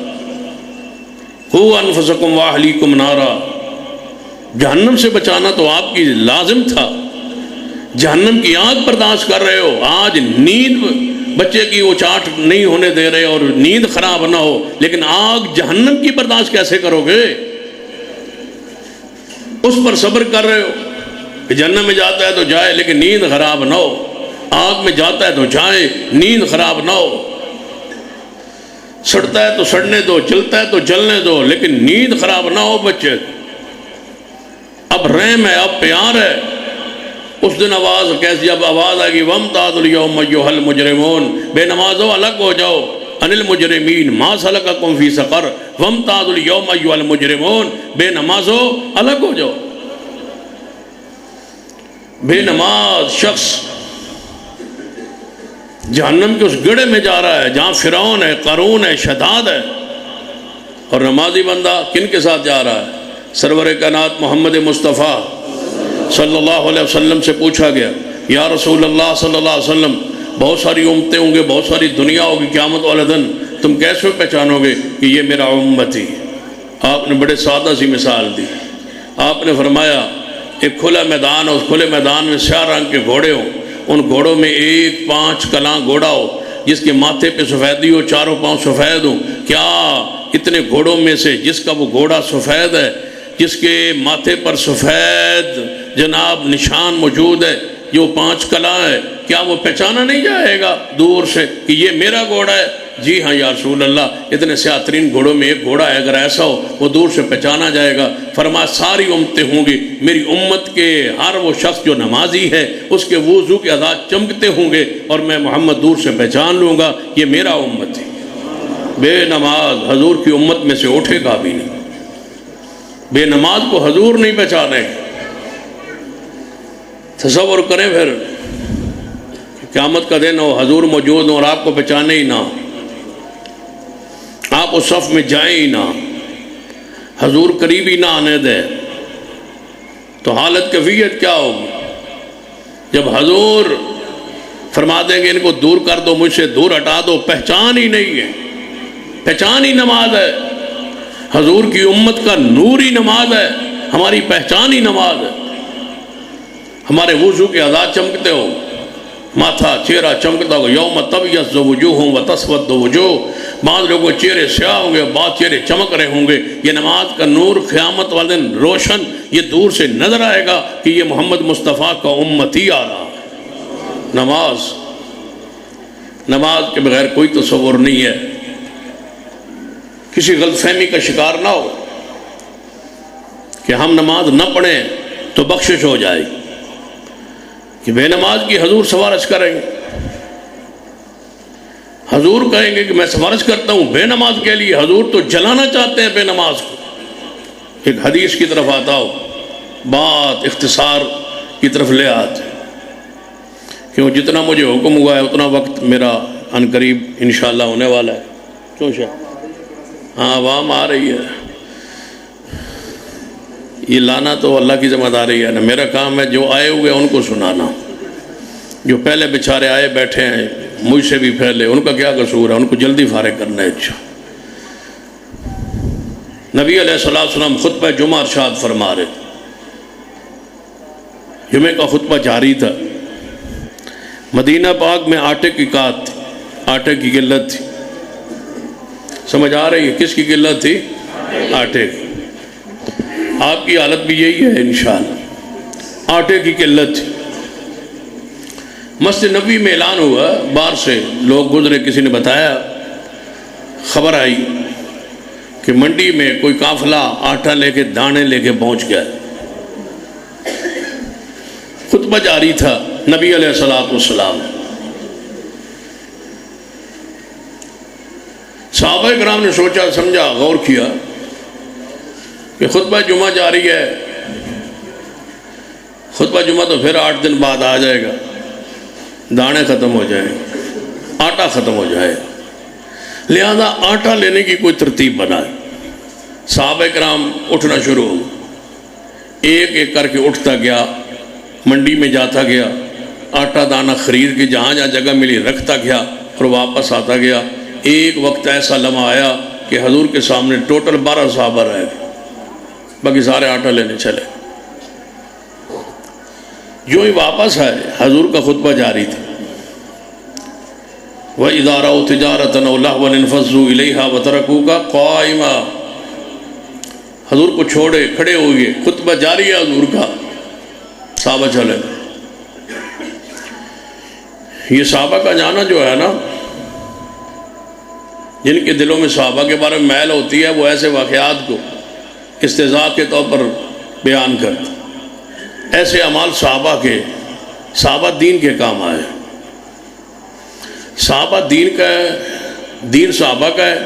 قوا انفسکم واہلیکم نارا، جہنم سے بچانا تو آپ کی لازم تھا۔ جہنم کی آگ برداشت کر رہے ہو، آج نیند بچے کی وہ چاٹ نہیں ہونے دے رہے اور نیند خراب نہ ہو، لیکن آگ جہنم کی برداشت کیسے کرو گے؟ اس پر صبر کر رہے ہو کہ جہنم میں جاتا ہے تو جائے لیکن نیند خراب نہ ہو، آگ میں جاتا ہے تو جائے نیند خراب نہ ہو، سڑتا ہے تو سڑنے دو، جلتا ہے تو جلنے دو، لیکن نیند خراب نہ ہو بچے۔ اب رحم ہے، اب پیار ہے۔ اس دن آواز کیسی، اب آواز آئے گی وَامْتَازُوا الْيَوْمَ أَيُّهَا الْمُجْرِمُونَ، بے نمازوں الگ ہو جاؤ، عَنِ الْمُجْرِمِينَ مَا سَلَكَكُمْ فِي سَقَرَ، وَامْتَازُوا الْيَوْمَ أَيُّهَا الْمُجْرِمُونَ، بے نمازوں الگ ہو جاؤ۔ بے نماز شخص جہنم کے اس گڑھے میں جا رہا ہے جہاں فرعون ہے، قارون ہے، شداد ہے، اور نمازی بندہ کن کے ساتھ جا رہا ہے؟ سرور کائنات محمد مصطفیٰ صلی اللہ علیہ وسلم سے پوچھا گیا یا رسول اللہ صلی اللہ علیہ وسلم، بہت ساری امتیں ہوں گے، بہت ساری دنیا ہوگی قیامت والے دن، تم کیسے پہچانو گے کہ یہ میرا امتی؟ آپ نے بڑے سادہ سی مثال دی۔ آپ نے فرمایا ایک کھلا میدان، اس کھلے میدان میں سیاہ رنگ کے گھوڑے ہوں، ان گھوڑوں میں ایک 5 کلاں گھوڑا ہو جس کے ماتھے پہ سفیدی ہو، چاروں پاؤں سفید ہوں، کیا اتنے گھوڑوں میں سے جس کا وہ گھوڑا سفید ہے، جس کے ماتھے پر سفید جناب نشان موجود ہے، جو 5 کلاں ہے، کیا وہ پہچانا نہیں جائے گا دور سے کہ یہ میرا گھوڑا ہے؟ جی ہاں یا رسول اللہ، اتنے سیاترین گھوڑوں میں ایک گھوڑا ہے، اگر ایسا ہو وہ دور سے پہچانا جائے گا۔ فرمایا ساری امتیں ہوں گی، میری امت کے ہر وہ شخص جو نمازی ہے اس کے وضو کے اعضاء چمکتے ہوں گے اور میں محمد دور سے پہچان لوں گا یہ میرا امت ہے۔ بے نماز حضور کی امت میں سے اٹھے گا بھی نہیں، بے نماز کو حضور نہیں پہچانے۔ تصور کریں پھر قیامت کا دن ہو، حضور موجود ہوں اور آپ کو پہچانے ہی نہ، آپ اس صف میں جائیں ہی نہ، حضور قریب ہی نہ آنے دے، تو حالت کیفیت کیا ہوگی؟ جب حضور فرما دیں گے ان کو دور کر دو، مجھ سے دور ہٹا دو، پہچان ہی نہیں ہے، پہچان ہی نماز ہے، حضور کی امت کا نور ہی نماز ہے، ہماری پہچان ہی نماز ہے۔ ہمارے وضو کے اعضاء چمکتے ہو، ماتھا چہرہ چمکتا ہوگا، یوم تبیض وجوہ وتسود وجوہ، بعض لوگوں کے چہرے سیاہ ہوں گے، بعض چہرے چمک رہے ہوں گے۔ یہ نماز کا نور قیامت والے دن روشن یہ دور سے نظر آئے گا کہ یہ محمد مصطفیٰ کا امتی آ رہا۔ نماز کے بغیر کوئی تصور نہیں ہے۔ کسی غلط فہمی کا شکار نہ ہو کہ ہم نماز نہ پڑھیں تو بخشش ہو جائے گی، کہ بے نماز کی حضور سفارش کریں گے، حضور کہیں گے کہ میں سفارش کرتا ہوں بے نماز کے لیے، حضور تو جلانا چاہتے ہیں بے نماز کو۔ ایک حدیث کی طرف آتا ہو، بات اختصار کی طرف لے آتے کیوں جتنا مجھے حکم ہوا ہے اتنا وقت میرا ان قریب انشاءاللہ ہونے والا ہے۔ کیوں شاہ ہاں عوام آ رہی ہے، یہ لانا تو اللہ کی ذمہ داری ہے نا، میرا کام ہے جو آئے ہوئے ان کو سنانا، جو پہلے بیچارے آئے بیٹھے ہیں مجھ سے بھی پہلے، ان کا کیا قصور ہے، ان کو جلدی فارغ کرنا ہے۔ اچھا، نبی علیہ السلام خطبہ جمعہ ارشاد فرما رہے، جمعہ کا خطبہ جاری تھا، مدینہ پاک میں آٹے کی قحط تھی، آٹے کی قلت تھی، سمجھ آ رہی ہے کس کی قلت تھی؟ آٹے کی۔ آپ کی حالت بھی یہی ہے انشاءاللہ، آٹے کی قلت تھی۔ مسجد نبوی میں اعلان ہوا، باہر سے لوگ گزرے، کسی نے بتایا، خبر آئی کہ منڈی میں کوئی قافلہ آٹا لے کے دانے لے کے پہنچ گیا۔ خطبہ جاری تھا، نبی علیہ السلام، صحابہ کرام نے سوچا سمجھا غور کیا کہ خطبہ جمعہ جاری ہے، خطبہ جمعہ تو پھر 8 دن بعد آ جائے گا، دانے ختم ہو جائیں، آٹا ختم ہو جائے، لہذا آٹا لینے کی کوئی ترتیب بنائے۔ صحابہ کرام اٹھنا شروع ہو، ایک ایک کر کے اٹھتا گیا، منڈی میں جاتا گیا، آٹا دانہ خرید کے جہاں جہاں جگہ ملی رکھتا گیا اور واپس آتا گیا۔ ایک وقت ایسا لمحہ آیا کہ حضور کے سامنے ٹوٹل 12 صحابہ رہ گئے، باقی سارے آٹا لینے چلے۔ جو ہی واپس آئے، حضور کا خطبہ جاری تھا، وَإِذَا رَأَوْا تِجَارَةً أَوْ لَهْوًا انفضوا إِلَيْهَا وَتَرَكُوكَ قَائِمًا، حضور کو چھوڑے کھڑے ہوئے، خطبہ جاری ہے حضور کا، صحابہ چلے۔ یہ صحابہ کا جانا جو ہے نا، جن کے دلوں میں صحابہ کے بارے میں میل ہوتی ہے، وہ ایسے واقعات کو استہزاء کے طور پر بیان کرتے، ایسے اعمال صحابہ دین کے کام آئے، صحابہ دین کا ہے، دین صحابہ کا ہے،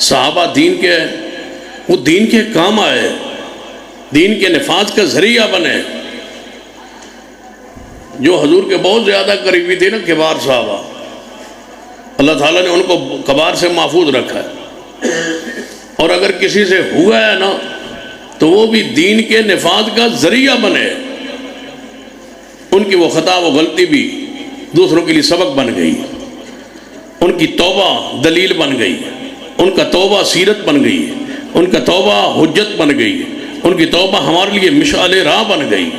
صحابہ دین کے ہے، وہ دین کے کام آئے، دین کے نفاذ کا ذریعہ بنے۔ جو حضور کے بہت زیادہ قریبی تھے نا کبار صحابہ، اللہ تعالیٰ نے ان کو کبار سے محفوظ رکھا ہے، اور اگر کسی سے ہوا ہے نا تو وہ بھی دین کے نفاذ کا ذریعہ بنے، ان کی وہ خطا وہ غلطی بھی دوسروں کے لیے سبق بن گئی، ان کی توبہ دلیل بن گئی، ان کا توبہ سیرت بن گئی، ان کا توبہ حجت بن گئی، ان کی توبہ ہمارے لیے مشعل راہ بن گئی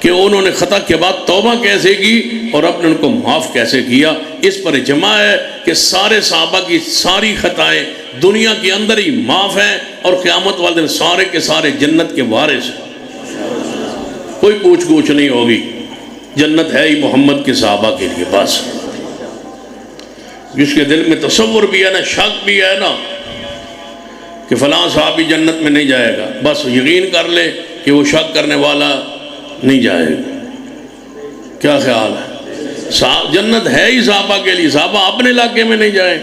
کہ کہ انہوں نے خطا کے بعد توبہ کیسے کی اور رب نے ان کو معاف کیسے کیا۔ اس پر اجماع ہے کہ سارے صحابہ کی ساری خطائیں دنیا کے اندر ہی معاف ہیں، اور قیامت والے دن سارے کے سارے جنت کے وارث ہیں، کوئی پوچھ گچھ نہیں ہوگی، جنت ہے ہی محمد کے صحابہ کے لیے بس۔ جس کے دل میں تصور بھی ہے نا، شک بھی ہے نا کہ فلاں صحابی جنت میں نہیں جائے گا، بس یقین کر لے کہ وہ شک کرنے والا نہیں جائے گا۔ کیا خیال ہے؟ جنت ہے ہی صحابہ کے لیے، صحابہ اپنے علاقے میں نہیں جائیں،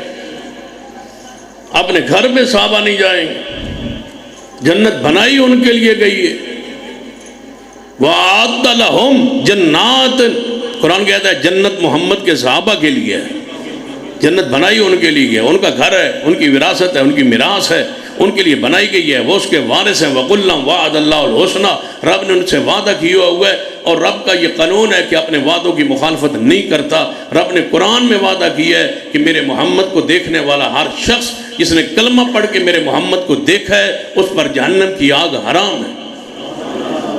اپنے گھر میں صحابہ نہیں جائیں، جنت بنائی ان کے لیے گئی ہے۔ وَأَعَدَّ لَهُمْ جَنَّاتٍ، قرآن کہتا ہے جنت محمد کے صحابہ کے لیے ہے، جنت بنائی ان کے لیے ہے، ان کا گھر ہے، ان کی وراثت ہے، ان کی میراث ہے، ان کے لیے بنائی گئی ہے، وہ اس کے وارث ہیں۔ وَقُلًّا وَعَدَ اللَّهُ الْحُسْنَى، رب نے ان سے وعدہ کیا ہوا ہے، اور رب کا یہ قانون ہے کہ اپنے وعدوں کی مخالفت نہیں کرتا۔ رب نے قرآن میں وعدہ کیا ہے کہ میرے محمد کو دیکھنے والا ہر شخص جس نے کلمہ پڑھ کے میرے محمد کو دیکھا ہے اس پر جہنم کی آگ حرام ہے۔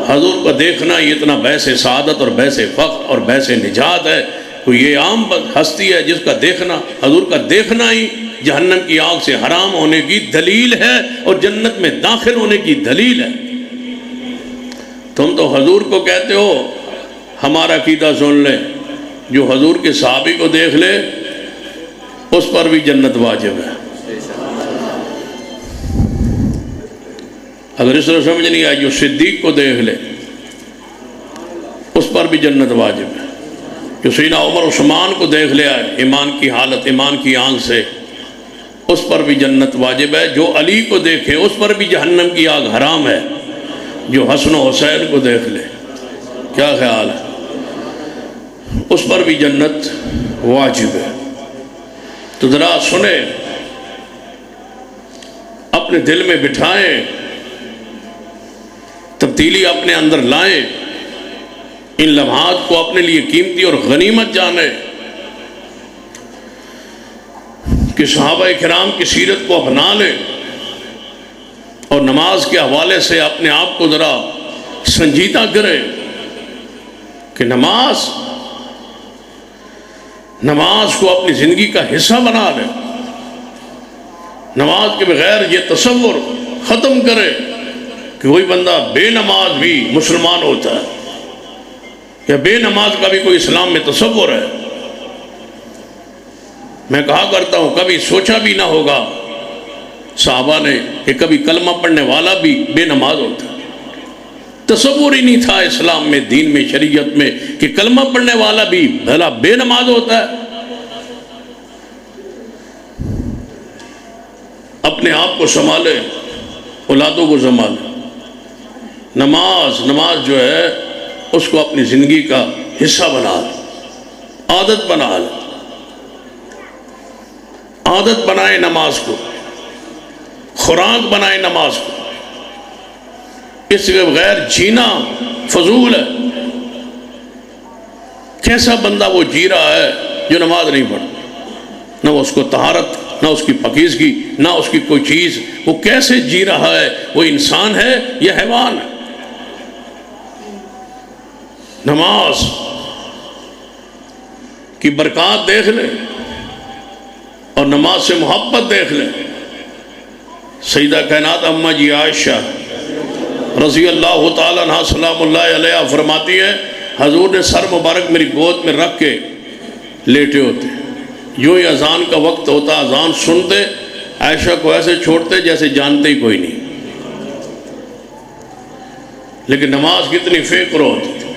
حضور کو دیکھنا یہ اتنا باعث سعادت اور باعث فخر اور باعث نجات ہے، کوئی یہ عام ہستی ہے جس کا دیکھنا، حضور کا دیکھنا ہی جہنم کی آگ سے حرام ہونے کی دلیل ہے اور جنت میں داخل ہونے کی دلیل ہے۔ تم تو حضور کو کہتے ہو، ہمارا عقیدہ سن لے، جو حضور کے صحابی کو دیکھ لے اس پر بھی جنت واجب ہے۔ اگر اس طرح سمجھ نہیں آئی، جو صدیق کو دیکھ لے اس پر بھی جنت واجب ہے، جو سیدنا عمر عثمان کو دیکھ لے آئے ایمان کی حالت، ایمان کی آنکھ سے، اس پر بھی جنت واجب ہے۔ جو علی کو دیکھے اس پر بھی جہنم کی آگ حرام ہے، جو حسن و حسین کو دیکھ لے۔ کیا خیال ہے؟ اس پر بھی جنت واجب ہے۔ تو ذرا سنیں، اپنے دل میں بٹھائیں، تبدیلی اپنے اندر لائیں، ان لمحات کو اپنے لیے قیمتی اور غنیمت جانیں کہ صحابہ کرام کی سیرت کو اپنا لیں، اور نماز کے حوالے سے اپنے آپ کو ذرا سنجیدہ کریں کہ نماز کو اپنی زندگی کا حصہ بنا لیں، نماز کے بغیر یہ تصور ختم کرے کہ کوئی بندہ بے نماز بھی مسلمان ہوتا ہے، یا بے نماز کا بھی کوئی اسلام میں تصور ہے۔ میں کہا کرتا ہوں، کبھی سوچا بھی نہ ہوگا صحابہ نے کہ کبھی کلمہ پڑھنے والا بھی بے نماز ہوتا ہے، تصور ہی نہیں تھا اسلام میں، دین میں، شریعت میں کہ کلمہ پڑھنے والا بھی بھلا بے نماز ہوتا ہے۔ اپنے آپ کو سنبھالے، اولادوں کو سنبھالے، نماز جو ہے اس کو اپنی زندگی کا حصہ بنا لے، عادت بنا لے، عادت بنائے نماز کو، خوراک بنائے نماز کو۔ اس کے بغیر جینا فضول ہے۔ کیسا بندہ وہ جی رہا ہے جو نماز نہیں پڑھتا، نہ اس کو طہارت، نہ اس کی پاکیزگی، نہ اس کی کوئی چیز، وہ کیسے جی رہا ہے؟ وہ انسان ہے یا حیوان ہے؟ نماز کی برکات دیکھ لیں اور نماز سے محبت دیکھ لیں۔ سیدہ کائنات اماں جی عائشہ رضی اللہ تعالیٰ عنہ سلام اللہ علیہ فرماتی ہے، حضور نے سر مبارک میری گود میں رکھ کے لیٹے ہوتے، یوں ہی اذان کا وقت ہوتا، اذان سنتے عائشہ کو ایسے چھوڑتے جیسے جانتے ہی کوئی نہیں، لیکن نماز کتنی فکر ہوتی تھی۔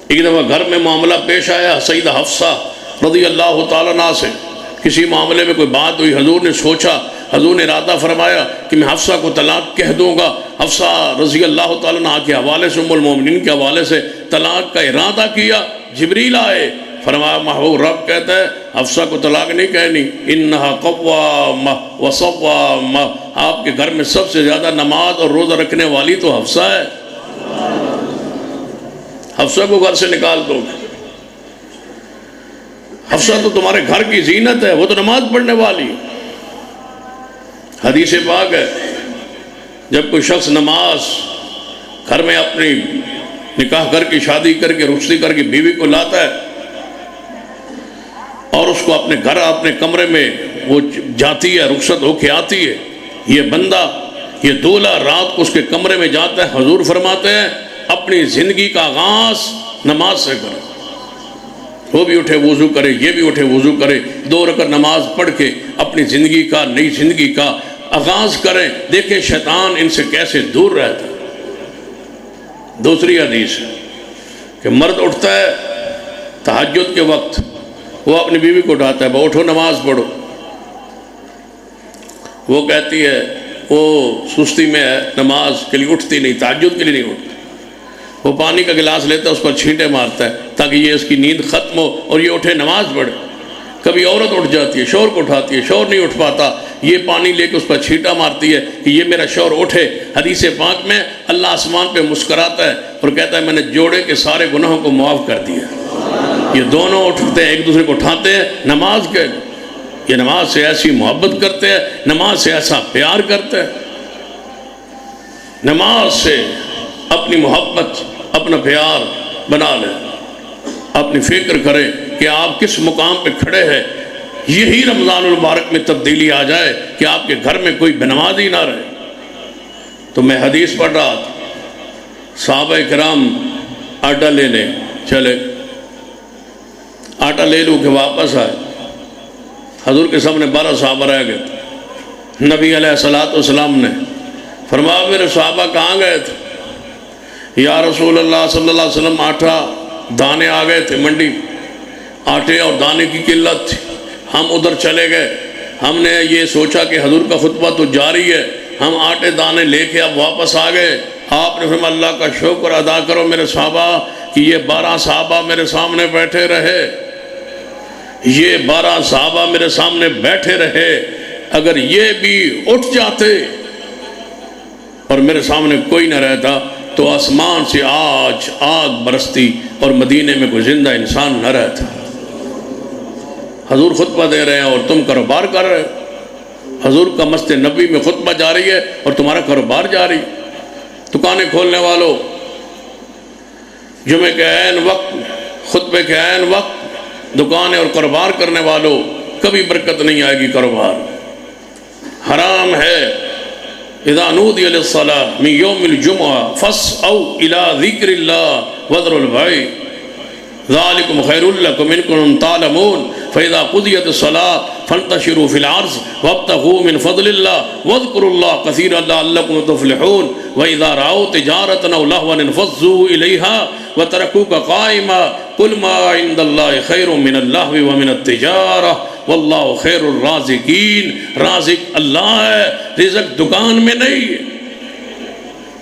ایک دفعہ گھر میں معاملہ پیش آیا سیدہ حفصہ رضی اللہ تعالیٰ عنہ سے، کسی معاملے میں کوئی بات ہوئی، حضور نے سوچا، حضور نے ارادہ فرمایا کہ میں حفصہ کو طلاق کہہ دوں گا۔ حفصہ رضی اللہ تعالیٰ عنہ کے حوالے سے، ام المومنین کے حوالے سے طلاق کا ارادہ کیا۔ جبریل آئے، فرمایا محبوب رب کہتا ہے حفصہ کو طلاق نہیں کہنی، انہا قوامہ وصوامہ، آپ کے گھر میں سب سے زیادہ نماز اور روزہ رکھنے والی تو حفصہ ہے، حفصہ کو گھر سے نکال دو گے، حفصہ تو تمہارے گھر کی زینت ہے، وہ تو نماز پڑھنے والی۔ حدیث پاک ہے، جب کوئی شخص نماز گھر میں اپنی نکاح کر کے شادی کر کے رخصتی کر کے بیوی کو لاتا ہے اور اس کو اپنے گھر اپنے کمرے میں وہ جاتی ہے، رخصت ہو کے آتی ہے، یہ بندہ یہ دولہا رات کو اس کے کمرے میں جاتا ہے، حضور فرماتے ہیں اپنی زندگی کا آغاز نماز سے کرے، وہ بھی اٹھے وضو کرے، یہ بھی اٹھے وضو کرے، 2 رکعت نماز پڑھ کے اپنی زندگی کا نئی زندگی کا آغاز کریں، دیکھیں شیطان ان سے کیسے دور رہتا ہے۔ دوسری حدیث ہے کہ مرد اٹھتا ہے تہجد کے وقت، وہ اپنی بیوی کو اٹھاتا ہے، اٹھو نماز پڑھو، وہ کہتی ہے وہ سستی میں ہے، نماز کے لیے اٹھتی نہیں، تہجد کے لیے نہیں اٹھتی، وہ پانی کا گلاس لیتا ہے اس پر چھینٹے مارتا ہے تاکہ یہ اس کی نیند ختم ہو اور یہ اٹھے نماز پڑھے۔ کبھی عورت اٹھ جاتی ہے، شوہر کو اٹھاتی ہے، شوہر نہیں اٹھ پاتا، یہ پانی لے کے اس پر چھینٹا مارتی ہے کہ یہ میرا شوہر اٹھے۔ حدیث پاک میں اللہ آسمان پہ مسکراتا ہے اور کہتا ہے میں نے جوڑے کے سارے گناہوں کو معاف کر دیا۔ یہ دونوں اٹھتے ہیں، ایک دوسرے کو اٹھاتے ہیں نماز کے، یہ نماز سے ایسی محبت کرتے ہیں، نماز سے ایسا پیار کرتے ہیں، نماز سے اپنی محبت اپنا پیار بنا لیں، اپنی فکر کریں کہ آپ کس مقام پہ کھڑے ہیں، یہی رمضان المبارک میں تبدیلی آ جائے کہ آپ کے گھر میں کوئی بنمازی نہ رہے۔ تو میں حدیث پڑھ رہا تھا، صحابہ کرام آٹا لینے چلے، آٹا لے لو کہ واپس آئے، حضور کے سامنے 12 صحابہ رہ گئے تھے۔ نبی علیہ السلام نے فرمایا میرے صحابہ کہاں گئے تھے؟ یا رسول اللہ صلی اللہ علیہ وسلم آٹا دانے آ گئے تھے منڈی، آٹے اور دانے کی قلت تھی، ہم ادھر چلے گئے، ہم نے یہ سوچا کہ حضور کا خطبہ تو جاری ہے، ہم آٹے دانے لے کے اب واپس آ گئے۔ آپ نے فرمایا اللہ کا شکر ادا کرو میرے صحابہ کہ یہ 12 صحابہ میرے سامنے بیٹھے رہے، یہ 12 صحابہ میرے سامنے بیٹھے رہے، اگر یہ بھی اٹھ جاتے اور میرے سامنے کوئی نہ رہتا تو آسمان سے آج آگ برستی اور مدینے میں کوئی زندہ انسان نہ رہتا۔ حضور خطبہ دے رہے ہیں اور تم کاروبار کر رہے ہو، حضور کا مسجد نبی میں خطبہ جاری ہے اور تمہارا کاروبار جاری۔ دکانیں کھولنے والوں، جمعے کے عین وقت، خطبے کے عین وقت دکانیں اور کاروبار کرنے والوں، کبھی برکت نہیں آئے گی کاروبار، حرام ہے۔ اذا نودی للصلاة من یوم الجمعہ فاسعوا الى ذکر اللہ وذروا البیع ذالکم خیر لکم ان کنتم تعلمون فاذا قضیت الصلاة فانتشروا فی الارض وابتغوا من فضل اللہ واذکروا اللہ کثیرا لعلکم تفلحون واذا رأوا تجارة او لہوا انفضوا الیہا وترکوک قائما قل ما عند اللہ خیر من اللہو ومن التجارہ واللہ خیر الرازقین۔ رازق اللہ ہے، رزق دکان میں نہیں ہے۔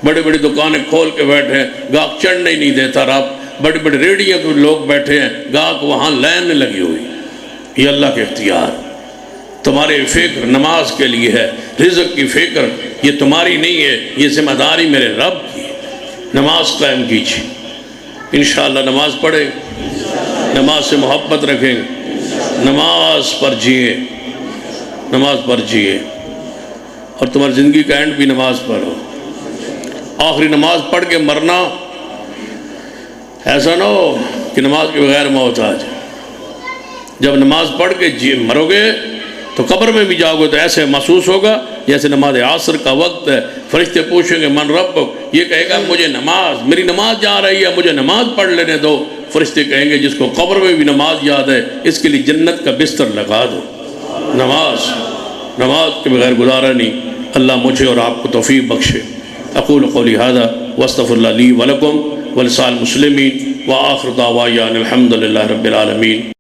بڑے بڑی دکانیں کھول کے بیٹھے ہیں، گاہک چڑھنے ہی نہیں دیتا رب، بڑی بڑی ریڑیاں کو لوگ بیٹھے ہیں، گاہک وہاں لائن لگی ہوئی۔ یہ اللہ کے اختیار، تمہاری فکر نماز کے لیے ہے، رزق کی فکر یہ تمہاری نہیں ہے، یہ ذمہ داری میرے رب کی ہے۔ نماز قائم کیجیے، انشاءاللہ نماز پڑھیں، نماز سے محبت رکھیں، نماز پر جیے، نماز پر جیے، اور تمہاری زندگی کا اینڈ بھی نماز پر ہو۔ آخری نماز پڑھ کے مرنا ایسا نہ ہو کہ نماز کے بغیر موت آ جائے۔ جب نماز پڑھ کے مرو گے تو قبر میں بھی جاؤ گے تو ایسے محسوس ہوگا جیسے نماز عصر کا وقت ہے، فرشتے پوچھیں گے من ربک، یہ کہے گا مجھے نماز، میری نماز جا رہی ہے، مجھے نماز پڑھ لینے دو۔ فرشتے کہیں گے جس کو قبر میں بھی نماز یاد ہے اس کے لیے جنت کا بستر لگا دو۔ نماز کے بغیر گزارا نہیں۔ اللہ مجھے اور آپ کو توفیق بخشے۔ اقول قولی ھذا واستغفر اللہ لی ولکم ولسائر المسلمین وآخر دعوانا الحمد للہ رب العالمین۔